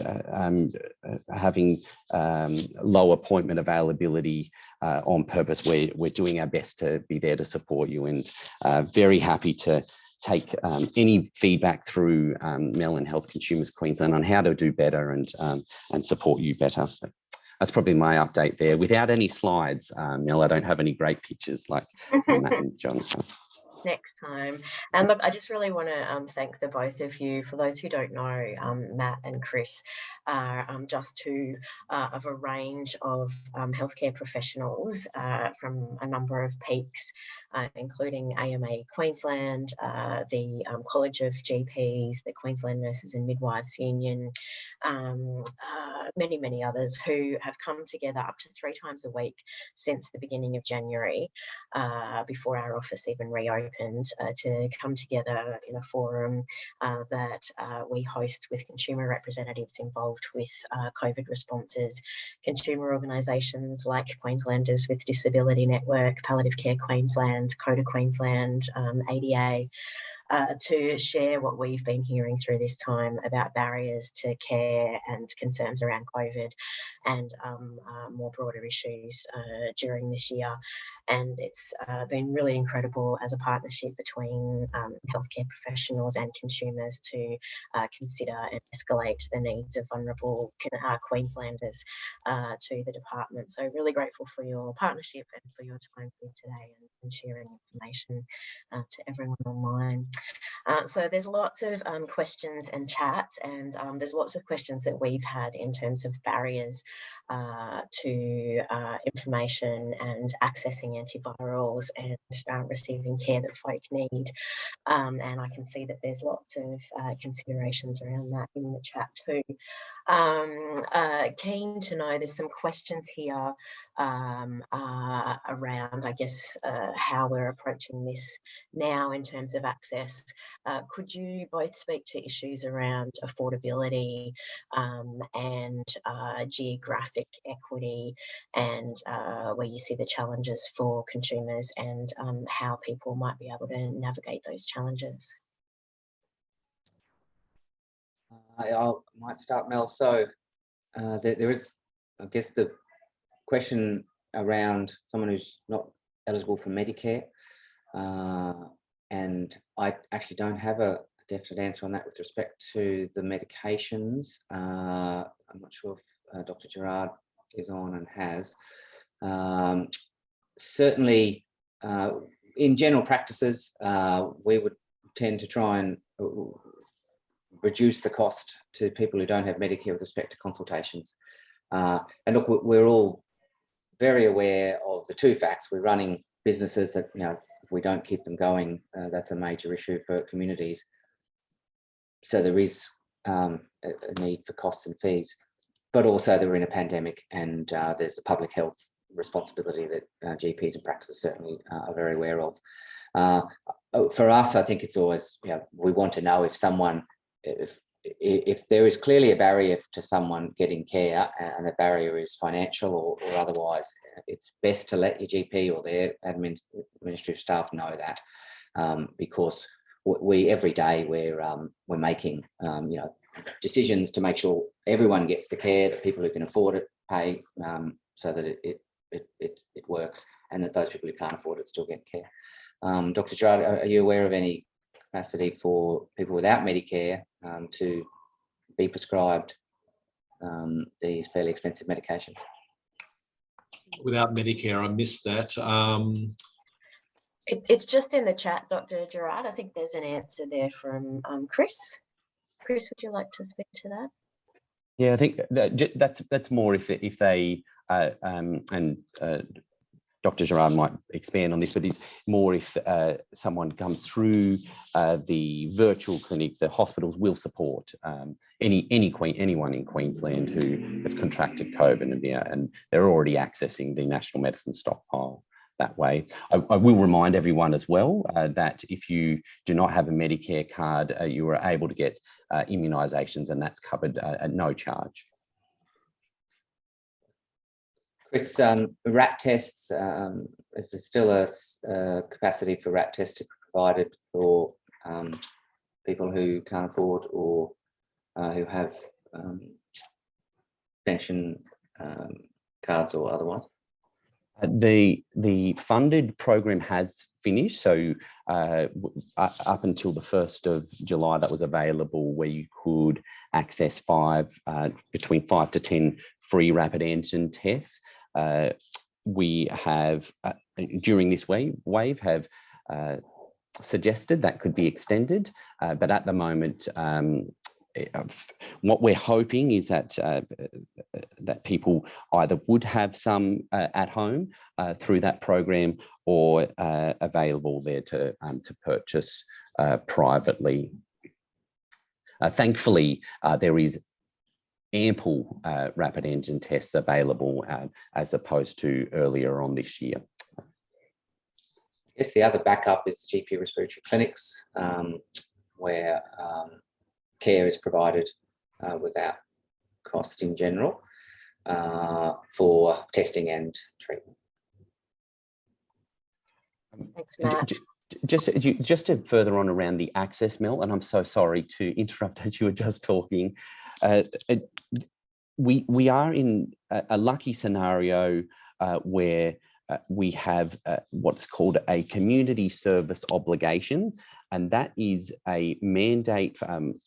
Speaker 6: having low appointment availability on purpose. We're doing our best to be there to support you, and very happy to take any feedback through Mel and Health Consumers Queensland on how to do better and support you better. So that's probably my update there. Without any slides, Mel, I don't have any great pictures like Matt and John.
Speaker 1: Next time. And look, I just really want to thank the both of you. For those who don't know, Matt and Chris are just two of a range of healthcare professionals from a number of peaks, including AMA Queensland, the College of GPs, the Queensland Nurses and Midwives Union, many, many others who have come together up to 3 times a week since the beginning of January, before our office even reopened, to come together in a forum that we host with consumer representatives involved with COVID responses, consumer organisations like Queenslanders with Disability Network, Palliative Care Queensland, CODA Queensland, ADA, to share what we've been hearing through this time about barriers to care and concerns around COVID and more broader issues during this year. And it's been really incredible as a partnership between healthcare professionals and consumers to consider and escalate the needs of vulnerable Queenslanders to the department. So really grateful for your partnership and for your time here today and sharing information to everyone online. So there's lots of questions and chats, and there's lots of questions that we've had in terms of barriers to information and accessing antivirals and receiving care that folk need. And I can see that there's lots of considerations around that in the chat too. Keen to know, there's some questions here around, I guess, how we're approaching this now in terms of access. Could you both speak to issues around affordability and geographic equity, and where you see the challenges for consumers and how people might be able to navigate those challenges?
Speaker 4: I might start, Mel. So there is, I guess, the question around someone who's not eligible for Medicare. And I actually don't have a definite answer on that with respect to the medications. I'm not sure if Dr. Gerrard is on and has. Certainly, in general practices, we would tend to try and reduce the cost to people who don't have Medicare with respect to consultations. And look, we're all very aware of the two facts. We're running businesses that, you know, if we don't keep them going, that's a major issue for communities. So there is a need for costs and fees, but also that we're in a pandemic, and there's a public health responsibility that GPs and practices certainly are very aware of. For us, I think it's always, you know, we want to know if someone, if there is clearly a barrier to someone getting care, and the barrier is financial or otherwise, it's best to let your GP or their administrative staff know that, because we every day we're making you know, decisions to make sure everyone gets the care, that people who can afford it pay, so that it works, and that those people who can't afford it still get care. Dr. Gerrard, are you aware of any capacity for people without Medicare to be prescribed these fairly expensive medications?
Speaker 2: Without Medicare, I missed that.
Speaker 1: It's just in the chat, Dr. Gerrard. I think there's an answer there from Chris. Chris, would you like to speak to that?
Speaker 6: Yeah, I think that's more if they Dr. Gerrard might expand on this, but it's more if someone comes through the virtual clinic, the hospitals will support anyone in Queensland who has contracted COVID, and they're already accessing the National Medicine Stockpile that way. I will remind everyone as well that if you do not have a Medicare card, you are able to get immunisations, and that's covered at no charge.
Speaker 4: Chris, rat tests, is there still a capacity for rat tests to be provided for people who can't afford or who have pension cards or otherwise?
Speaker 6: The funded program has finished, so up until the 1st of July, that was available, where you could access between 5 to 10 free rapid antigen tests. We have, during this wave, have suggested that could be extended, but at the moment, what we're hoping is that that people either would have some at home through that program, or available there to purchase privately. Thankfully, there is ample rapid antigen tests available as opposed to earlier on this year.
Speaker 4: Yes, the other backup is the GP respiratory clinics, where care is provided without cost in general for testing and treatment.
Speaker 1: Thanks, Matt.
Speaker 6: Just to further on around the access, Mel, and I'm so sorry to interrupt as you were just talking. We are in a lucky scenario where we have what's called a community service obligation, and that is a mandate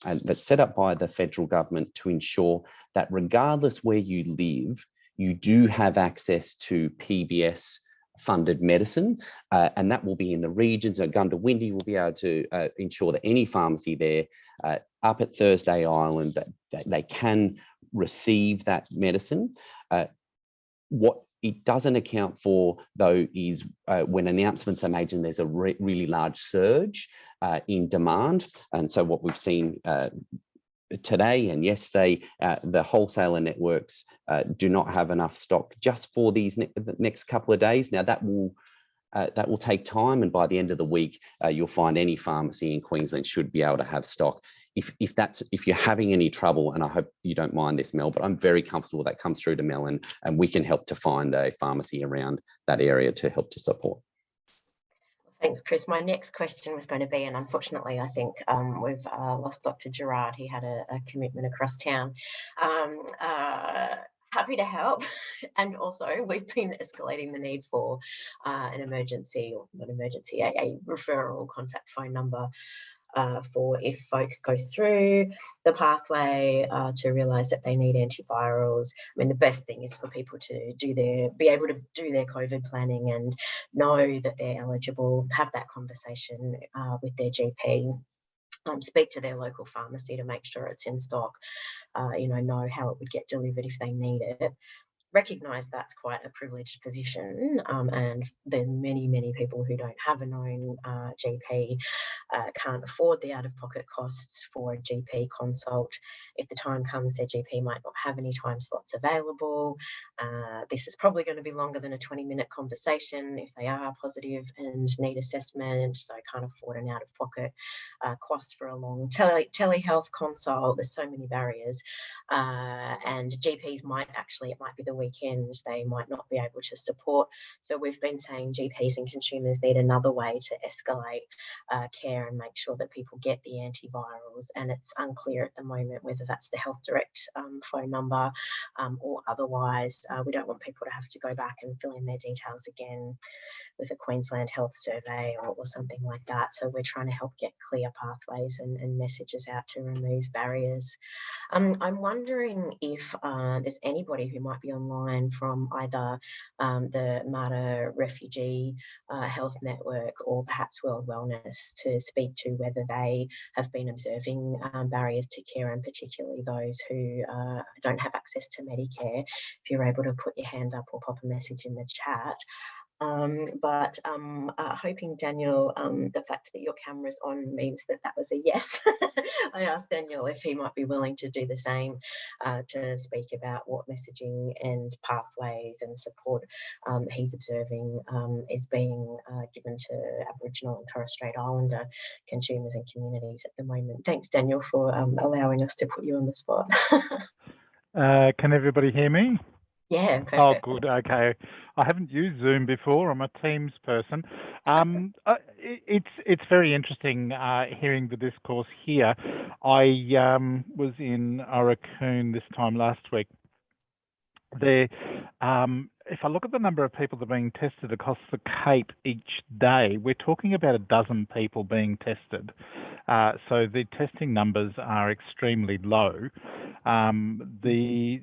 Speaker 6: that's set up by the federal government to ensure that regardless where you live, you do have access to PBS funded medicine, and that will be in the regions. Goondiwindi will be able to ensure that any pharmacy there up at Thursday Island, that they can receive that medicine. What it doesn't account for, though, is when announcements are made and there's a really large surge in demand. And so what we've seen today and yesterday, the wholesaler networks do not have enough stock just for these the next couple of days. Now that will take time, and by the end of the week, you'll find any pharmacy in Queensland should be able to have stock. If you're having any trouble, and I hope you don't mind this, Mel, but I'm very comfortable that comes through to Mel, and we can help to find a pharmacy around that area to help to support.
Speaker 1: Thanks, Chris. My next question was going to be, and unfortunately, I think we've lost Dr. Gerrard. He had a commitment across town. Happy to help. And also, we've been escalating the need for an emergency, or not emergency, a referral contact phone number for if folk go through the pathway to realise that they need antivirals. I mean, the best thing is for people to be able to do their COVID planning and know that they're eligible, have that conversation with their GP. Speak to their local pharmacy to make sure it's in stock, know how it would get delivered if they need it. Recognise that's quite a privileged position, and there's many people who don't have a known GP, can't afford the out-of-pocket costs for a GP consult. If the time comes, their GP might not have any time slots available. This is probably going to be longer than a 20-minute conversation if they are positive and need assessment, so can't afford an out-of-pocket cost for a long telehealth consult. There's so many barriers, and GPs might it might be the weekend, they might not be able to support. So we've been saying GPs and consumers need another way to escalate care and make sure that people get the antivirals, and it's unclear at the moment whether that's the Health Direct phone number or otherwise. We don't want people to have to go back and fill in their details again with a Queensland Health Survey or something like that. So we're trying to help get clear pathways and messages out to remove barriers. I'm wondering if there's anybody who might be on online from either the Mater Refugee Health Network or perhaps World Wellness to speak to whether they have been observing barriers to care, and particularly those who don't have access to Medicare. If you're able to put your hand up or pop a message in the chat. Hoping, Daniel, the fact that your camera's on means that that was a yes. I asked Daniel if he might be willing to do the same, to speak about what messaging and pathways and support he's observing is being given to Aboriginal and Torres Strait Islander consumers and communities at the moment. Thanks, Daniel, for allowing us to put you on the spot.
Speaker 7: Can everybody hear me?
Speaker 1: Yeah, perfect.
Speaker 7: Oh, good. Okay. I haven't used Zoom before. I'm a Teams person. It's very interesting hearing the discourse here. I was in Arakoon this time last week. If I look at the number of people that are being tested across the Cape each day, we're talking about a dozen people being tested. So the testing numbers are extremely low.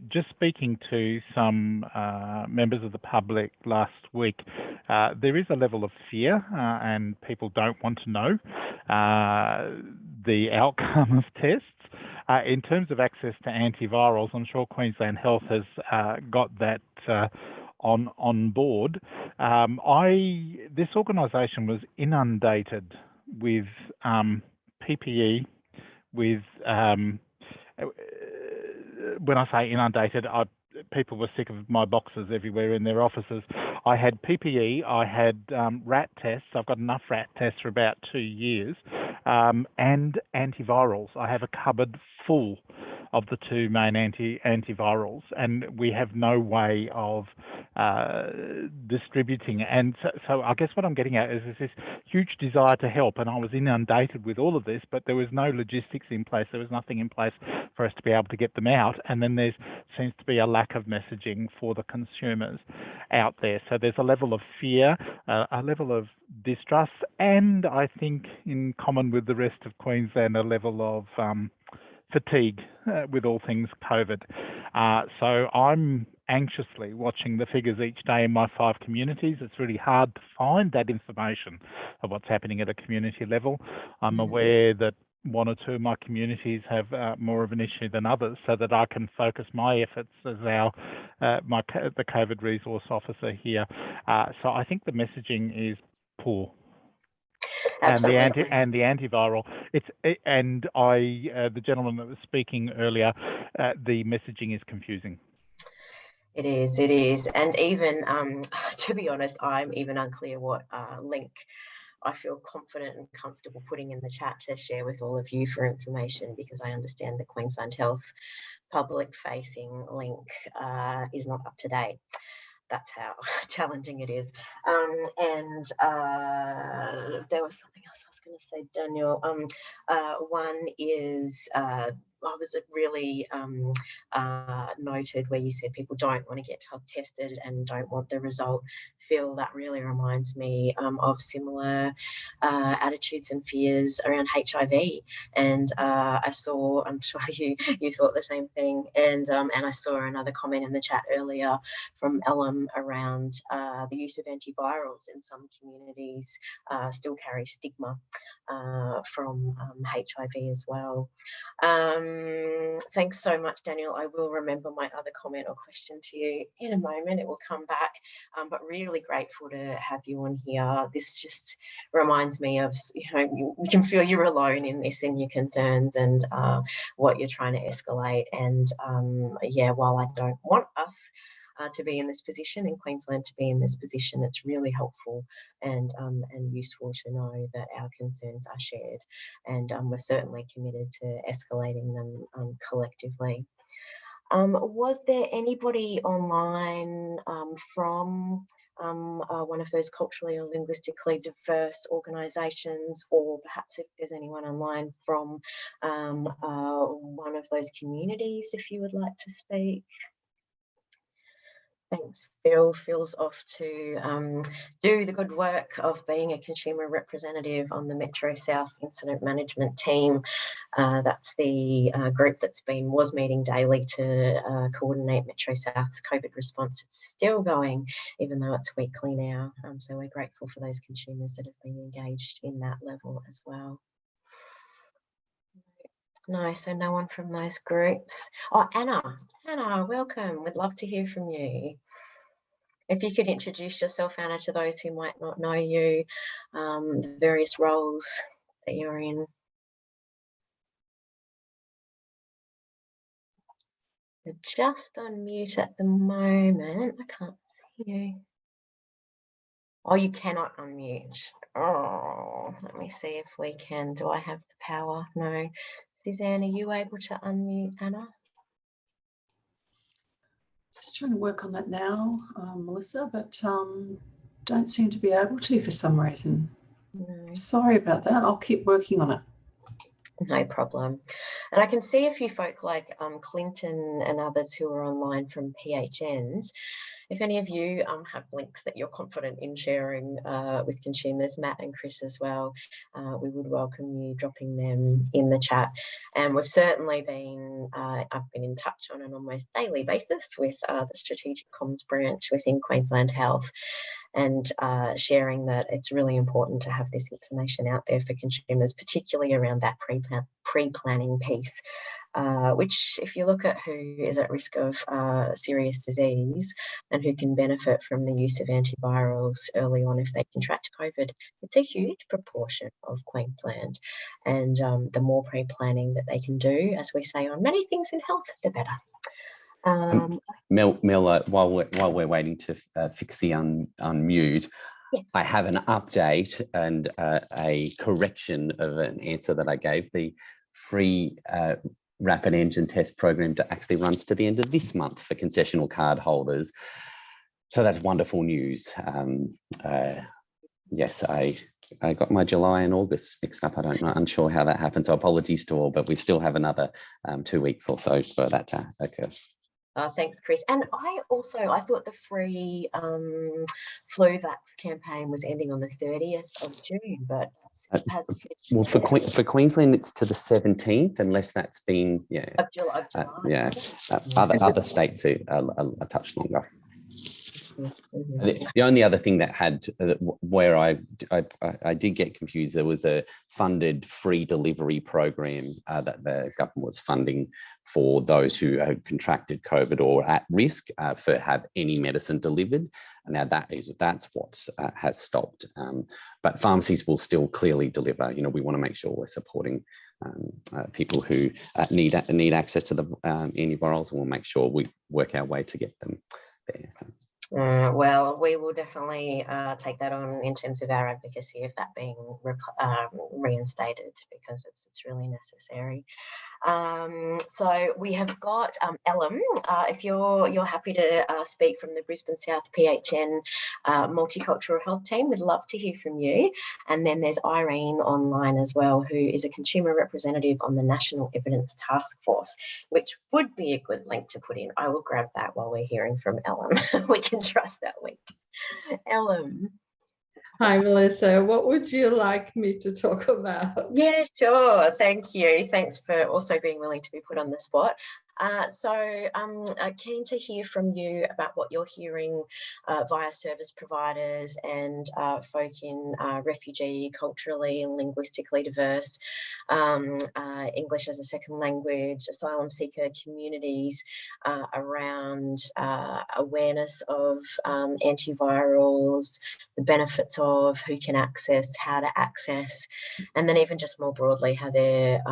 Speaker 7: Just speaking to some members of the public last week, there is a level of fear and people don't want to know the outcome of tests. In terms of access to antivirals, I'm sure Queensland Health has got that on board. This organisation was inundated with PPE, with when I say inundated, people were sick of my boxes everywhere in their offices. I had PPE, I had rat tests. I've got enough rat tests for about 2 years, and antivirals. I have a cupboard full of the two main antivirals, and we have no way of distributing. And so I guess what I'm getting at is this huge desire to help, and I was inundated with all of this, but there was no logistics in place. There was nothing in place for us to be able to get them out. And then there seems to be a lack of messaging for the consumers out there. So there's a level of fear, a level of distrust, and I think in common with the rest of Queensland, a level of fatigue with all things COVID. So I'm anxiously watching the figures each day in my 5 communities. It's really hard to find that information of what's happening at a community level. I'm aware that 1 or 2 of my communities have more of an issue than others, so that I can focus my efforts as the COVID resource officer here. So I think the messaging is poor.
Speaker 1: Absolutely.
Speaker 7: And the antiviral, the gentleman that was speaking earlier, the messaging is confusing.
Speaker 1: It is. And even, to be honest, I'm even unclear what link I feel confident and comfortable putting in the chat to share with all of you for information, because I understand the Queensland Health public-facing link is not up to date. That's how challenging it is. And there was something else I was going to say, Daniel. One is, I was really noted where you said people don't want to get tested and don't want the result. Phil, that really reminds me of similar attitudes and fears around HIV. And I saw, I'm sure you thought the same thing. And I saw another comment in the chat earlier from Ellum around the use of antivirals in some communities still carries stigma from HIV as well. Thanks so much, Daniel. I will remember my other comment or question to you in a moment. It will come back, but really grateful to have you on here. This just reminds me of, you can feel you're alone in this, in your concerns and what you're trying to escalate. And yeah, while I don't want us to be in this position, in Queensland to be in this position, it's really helpful and useful to know that our concerns are shared, and we're certainly committed to escalating them collectively. Was there anybody online from one of those culturally or linguistically diverse organisations, or perhaps if there's anyone online from one of those communities, if you would like to speak? Thanks, Phil. Phil's off to do the good work of being a consumer representative on the Metro South Incident Management Team. That's the group that's was meeting daily to coordinate Metro South's COVID response. It's still going, even though it's weekly now. So we're grateful for those consumers that have been engaged in that level as well. No, so no one from those groups. Oh, Anna, welcome. We'd love to hear from you. If you could introduce yourself, Anna, to those who might not know you, the various roles that you're in. You're just on mute at the moment. I can't see you. Oh, you cannot unmute. Oh, let me see if we can. Do I have the power? No. Suzanne, are you able to unmute Anna?
Speaker 5: Just trying to work on that now, Melissa, but don't seem to be able to for some reason.
Speaker 1: No.
Speaker 5: Sorry about that. I'll keep working on it.
Speaker 1: No problem. And I can see a few folk like Clinton and others who are online from PHNs. If any of you have links that you're confident in sharing with consumers, Matt and Chris as well, we would welcome you dropping them in the chat. And we've certainly been, I've been in touch on an almost daily basis with the Strategic Comms branch within Queensland Health, and sharing that it's really important to have this information out there for consumers, particularly around that pre-planning piece. Which, if you look at who is at risk of serious disease and who can benefit from the use of antivirals early on if they contract COVID, it's a huge proportion of Queensland. And the more pre-planning that they can do, as we say on many things in health, the better.
Speaker 6: Mel, while we're waiting to fix the unmute, yeah. I have an update and a correction of an answer that I gave. The free rapid antigen test program actually runs to the end of this month for concessional card holders. So that's wonderful news. Yes, I got my July and August mixed up. Unsure how that happened. So apologies to all, but we still have another 2 weeks or so for that to occur.
Speaker 1: Thanks, Chris. And I thought the free flu vax campaign was ending on the 30th of June, but
Speaker 6: well, for Queensland, it's to the 17th, unless that's been
Speaker 1: of July.
Speaker 6: Other states are a touch longer.
Speaker 1: Mm-hmm.
Speaker 6: The only other thing that where I did get confused, there was a funded free delivery program that the government was funding for those who had contracted COVID or at risk for have any medicine delivered. And now that's what has stopped. But pharmacies will still clearly deliver. We want to make sure we're supporting people who need access to the antivirals, and we'll make sure we work our way to get them there. So.
Speaker 1: Well, we will definitely take that on in terms of our advocacy of that being reinstated, because it's really necessary. So we have got Ellen, if you're happy to speak from the Brisbane South PHN Multicultural Health Team, we'd love to hear from you. And then there's Irene online as well, who is a consumer representative on the National Evidence Task Force, which would be a good link to put in. I will grab that while we're hearing from Ellen. We can trust that link. Ellen.
Speaker 8: Hi, Melissa. What would you like me to talk about?
Speaker 1: Yeah, sure. Thank you. Thanks for also being willing to be put on the spot. So I'm keen to hear from you about what you're hearing via service providers and folk in refugee, culturally and linguistically diverse, English as a second language, asylum seeker communities around awareness of antivirals, the benefits of who can access, how to access, and then even just more broadly how they're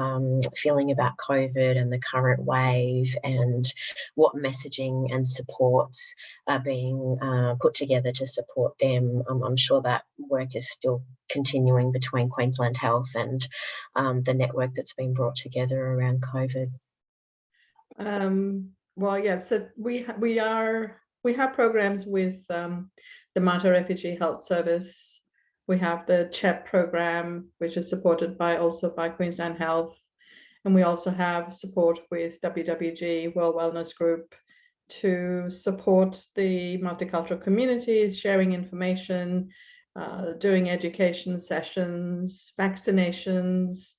Speaker 1: feeling about COVID and the current wave, and what messaging and supports are being put together to support them. I'm sure that work is still continuing between Queensland Health and the network that's been brought together around COVID.
Speaker 8: Well, yeah, so we have programs with the Mata Refugee Health Service. We have the CHEP program, which is supported also by Queensland Health. And we also have support with WWG, World Wellness Group, to support the multicultural communities, sharing information, doing education sessions, vaccinations,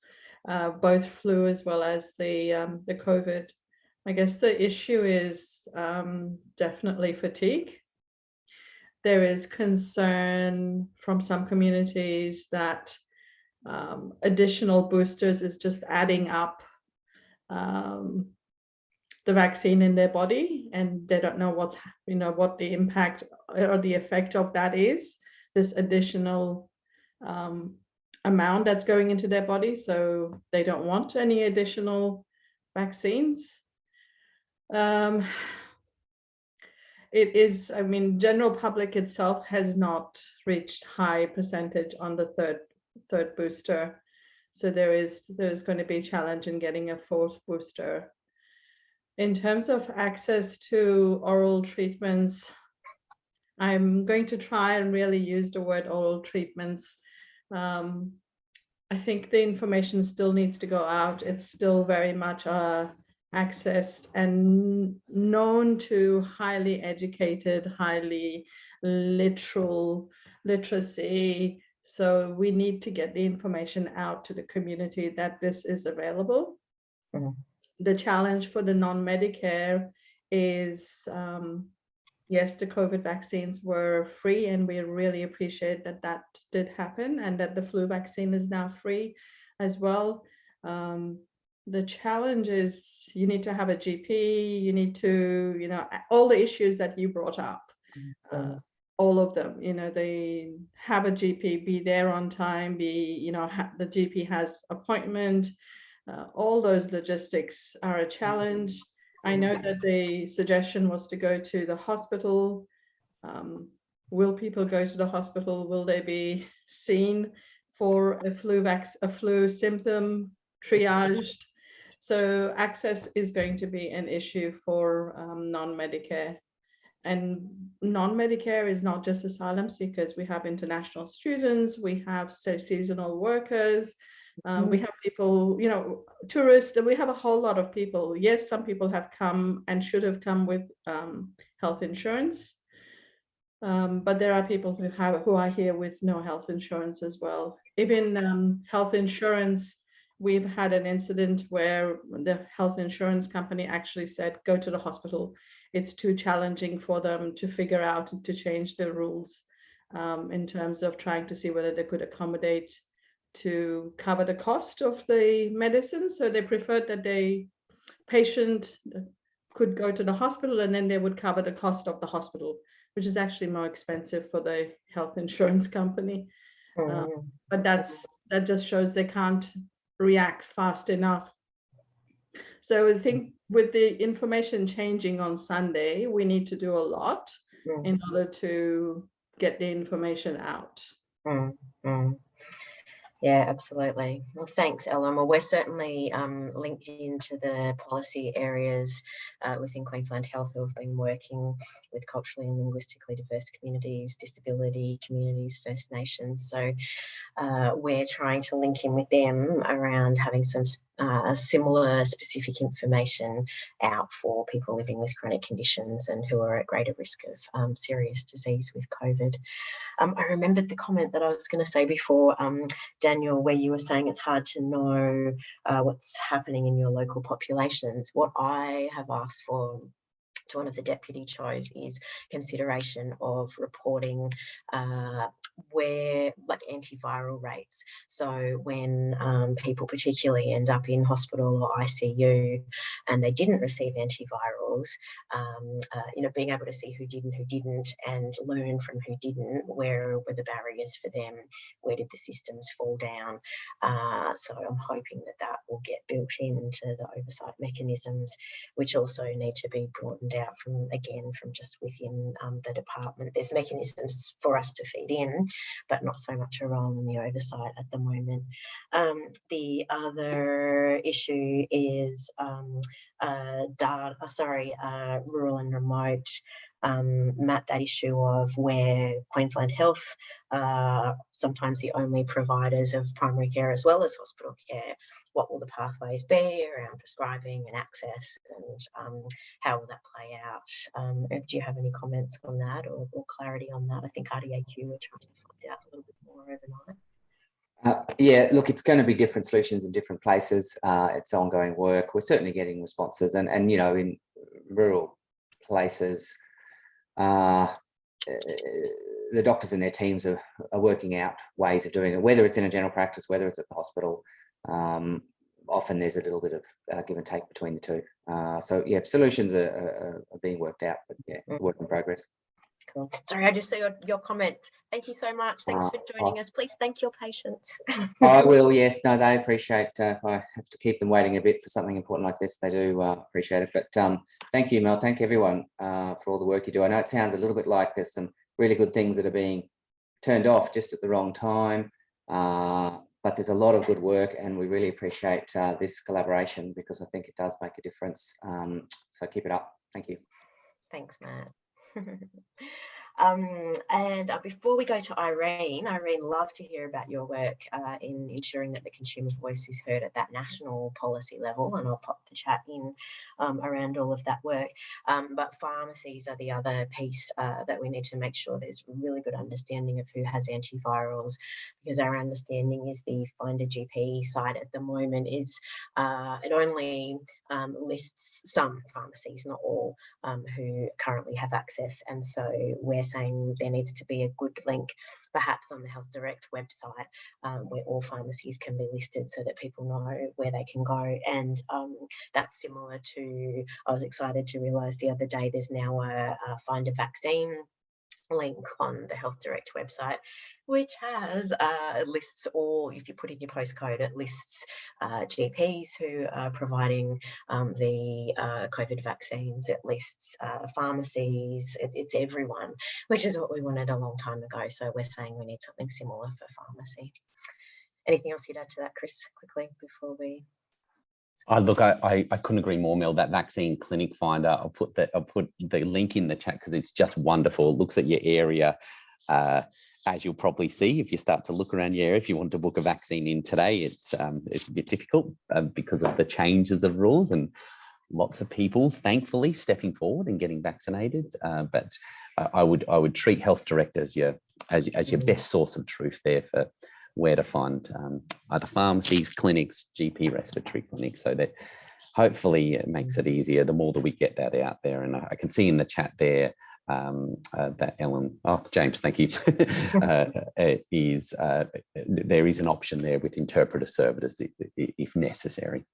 Speaker 8: both flu as well as the COVID. I guess the issue is definitely fatigue. There is concern from some communities that additional boosters is just adding up the vaccine in their body, and they don't know what the impact or the effect of that is, this additional amount that's going into their body. So they don't want any additional vaccines. It is, I mean, general public itself has not reached high percentage on the third booster. So there's going to be a challenge in getting a fourth booster. In terms of access to oral treatments, I'm going to try and really use the word oral treatments. I think the information still needs to go out. It's still very much accessed and known to highly educated, highly literacy. So we need to get the information out to the community that this is available. Mm-hmm. The challenge for the non-Medicare is, yes, the COVID vaccines were free, and we really appreciate that that did happen, and that the flu vaccine is now free as well. The challenge is you need to have a GP, you need to, all the issues that you brought up, all of them, they have a GP, be there on time, the GP has appointment. All those logistics are a challenge. I know that the suggestion was to go to the hospital. Will people go to the hospital? Will they be seen for a flu symptom triaged? So access is going to be an issue for non-Medicare. And non-Medicare is not just asylum seekers. We have international students, we have seasonal workers, we have people, tourists, and we have a whole lot of people. Yes, some people have come and should have come with health insurance, but there are people who are here with no health insurance as well. Even health insurance, we've had an incident where the health insurance company actually said, go to the hospital. It's too challenging for them to figure out and to change the rules in terms of trying to see whether they could accommodate to cover the cost of the medicine. So they preferred that the patient could go to the hospital and then they would cover the cost of the hospital, which is actually more expensive for the health insurance company. But that just shows they can't react fast enough. So I think with the information changing on Sunday, we need to do a lot in order to get the information out.
Speaker 1: Yeah, absolutely. Well, thanks, Ellen. Well, we're certainly linked into the policy areas within Queensland Health who have been working with culturally and linguistically diverse communities, disability communities, First Nations. So we're trying to link in with them around having some similar specific information out for people living with chronic conditions and who are at greater risk of serious disease with COVID. I remembered the comment that I was going to say before, Daniel, where you were saying it's hard to know what's happening in your local populations. What I have asked for to one of the deputy chos is consideration of reporting where, like, antiviral rates. So when people particularly end up in hospital or ICU and they didn't receive antivirals, being able to see who did and who didn't and learn from who didn't, where were the barriers for them, where did the systems fall down. So I'm hoping that will get built into the oversight mechanisms, which also need to be broadened out from just within the department. There's mechanisms for us to feed in, but not so much a role in the oversight at the moment. The other issue is rural and remote. Matt, that issue of where Queensland Health are sometimes the only providers of primary care as well as hospital care. What will the pathways be around prescribing and access, and how will that play out? out. Do you have any comments on that or clarity on that? I think RDAQ were trying to find out a little bit more overnight.
Speaker 4: Yeah, look, it's going to be different solutions in different places. It's ongoing work. We're certainly getting responses, and you know, in rural places, the doctors and their teams are working out ways of doing it, whether it's in a general practice, whether it's at the hospital. Often there's a little bit of give and take between the two. So yeah, solutions are being worked out, but yeah, work in progress.
Speaker 1: Cool. Sorry, I just saw your comment. Thank you so much. Thanks for joining us. Please thank your patients.
Speaker 4: I will, yes. No, they appreciate if I have to keep them waiting a bit for something important like this. They do appreciate it. But thank you, Mel. Thank everyone for all the work you do. I know it sounds a little bit like there's some really good things that are being turned off just at the wrong time. But there's a lot of good work, and we really appreciate this collaboration because I think it does make a difference. So keep it up. Thank you.
Speaker 1: Thanks, Matt. And before we go to Irene, love to hear about your work in ensuring that the consumer voice is heard at that national policy level, and I'll pop the chat in around all of that work. But pharmacies are the other piece that we need to make sure there's really good understanding of who has antivirals, because our understanding is the Find a GP site at the moment is it only lists some pharmacies, not all, who currently have access, and so we're saying there needs to be a good link, perhaps on the Health Direct website, where all pharmacies can be listed so that people know where they can go. And that's similar to, I was excited to realise the other day, there's now a Find a Vaccine link on the Health Direct website, which has lists all, if you put in your postcode, it lists GPs who are providing the COVID vaccines, it lists pharmacies, it's everyone, which is what we wanted a long time ago. So we're saying we need something similar for pharmacy. Anything else you'd add to that, Chris, quickly before we...
Speaker 6: Look, I couldn't agree more, Mel. That vaccine clinic finder, I'll put the link in the chat because it's just wonderful. It looks at your area, as you'll probably see if you start to look around your area. If you want to book a vaccine in today, it's a bit difficult because of the changes of rules and lots of people, thankfully, stepping forward and getting vaccinated. But I would treat Health Direct as your best source of truth there for where to find either pharmacies, clinics, GP respiratory clinics, so that hopefully it makes it easier the more that we get that out there. And I can see in the chat there that Ellen, James, thank you, there is an option there with interpreter services if necessary.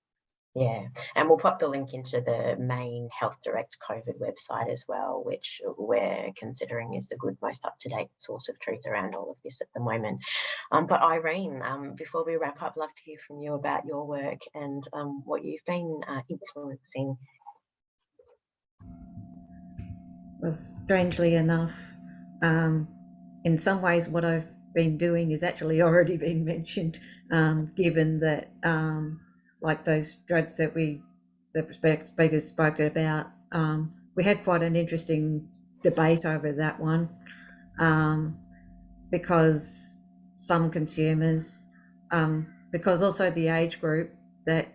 Speaker 1: Yeah, and we'll pop the link into the main Health Direct COVID website as well, which we're considering is the good, most up-to-date source of truth around all of this at the moment. But Irene, before we wrap up, love to hear from you about your work and what you've been influencing.
Speaker 9: Well, strangely enough, in some ways what I've been doing is actually already been mentioned, given that like those drugs that the speakers spoke about, we had quite an interesting debate over that one, because some consumers, because also the age group that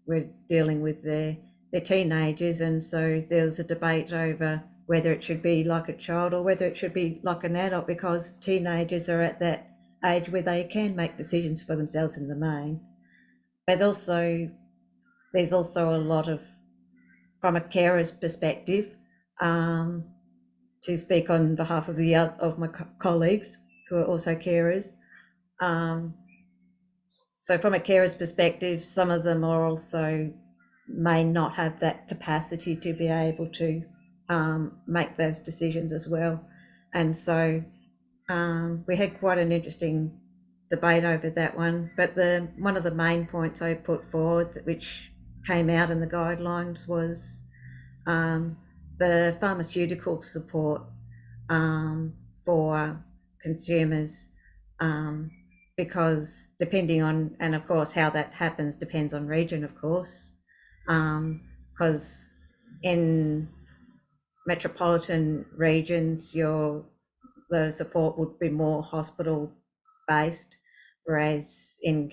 Speaker 9: we're dealing with they're teenagers, and so there was a debate over whether it should be like a child or whether it should be like an adult, because teenagers are at that age where they can make decisions for themselves in the main. But also, there's also a lot of, from a carer's perspective, to speak on behalf of of my colleagues who are also carers. So from a carer's perspective, some of them are also may not have that capacity to be able to make those decisions as well. And so we had quite an interesting debate over that one, but one of the main points I put forward, which came out in the guidelines, was the pharmaceutical support for consumers, because depending on, and of course how that happens depends on region, of course, because in metropolitan regions the support would be more hospital based, whereas in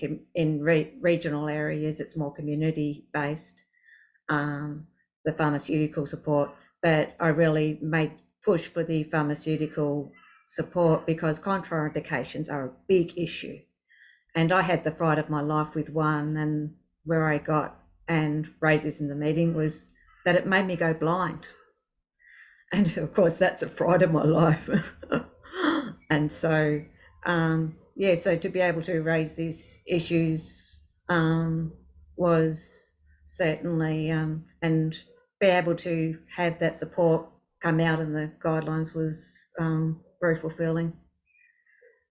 Speaker 9: regional areas it's more community based, the pharmaceutical support. but I really made push for the pharmaceutical support because contraindications are a big issue. And I had the fright of my life with one, and where I got and raised this in the meeting was that it made me go blind. And of course, that's a fright of my life. And so, yeah, so to be able to raise these issues was certainly, and be able to have that support come out in the guidelines was very fulfilling.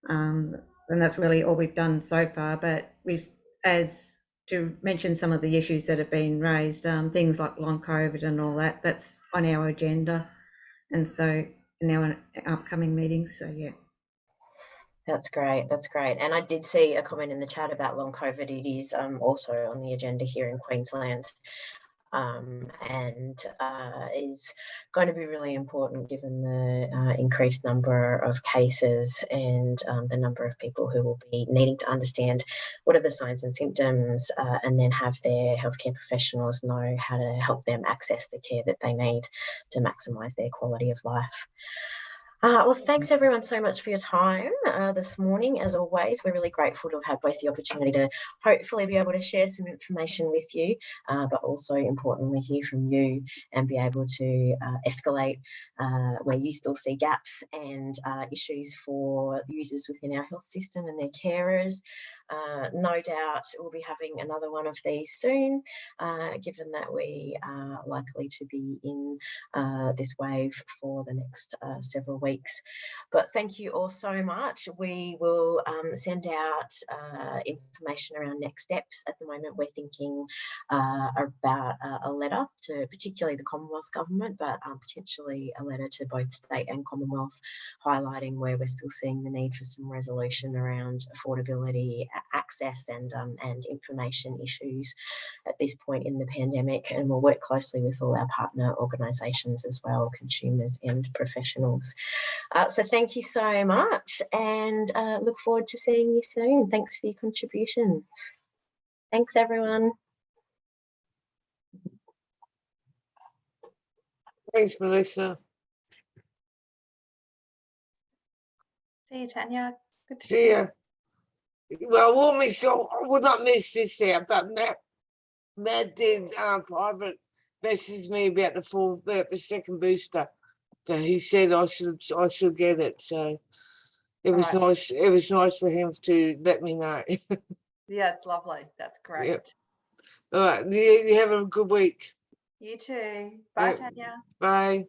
Speaker 9: And that's really all we've done so far. But we've, as to mention some of the issues that have been raised, things like long COVID and all that, that's on our agenda. And so in our upcoming meetings, so yeah.
Speaker 1: That's great. That's great. And I did see a comment in the chat about long COVID. It is also on the agenda here in Queensland. And is going to be really important given the increased number of cases and the number of people who will be needing to understand what are the signs and symptoms, and then have their healthcare professionals know how to help them access the care that they need to maximise their quality of life. Well, thanks everyone so much for your time this morning. As always, we're really grateful to have had both the opportunity to hopefully be able to share some information with you, but also importantly hear from you and be able to escalate where you still see gaps and issues for users within our health system and their carers. No doubt we'll be having another one of these soon, given that we are likely to be in this wave for the next several weeks. But thank you all so much. We will send out information around next steps. At the moment, we're thinking about a letter to particularly the Commonwealth Government, but potentially a letter to both state and Commonwealth, highlighting where we're still seeing the need for some resolution around affordability, access and information issues at this point in the pandemic. And we'll work closely with all our partner organisations as well, consumers and professionals. So thank you so much, and look forward to seeing you soon. Thanks for your contributions. Thanks, everyone.
Speaker 10: Thanks, Melissa.
Speaker 11: See you, Tanya. Good to
Speaker 10: See ya. Well, we'll not miss this out, but Matt did private message me about the second booster. So he said I should get it. So it was nice. It was nice for him to let me know.
Speaker 11: Yeah, it's lovely. That's great.
Speaker 10: Yep. All right. You have a good week.
Speaker 11: You too. Bye,
Speaker 10: Yep.
Speaker 11: Tanya.
Speaker 10: Bye.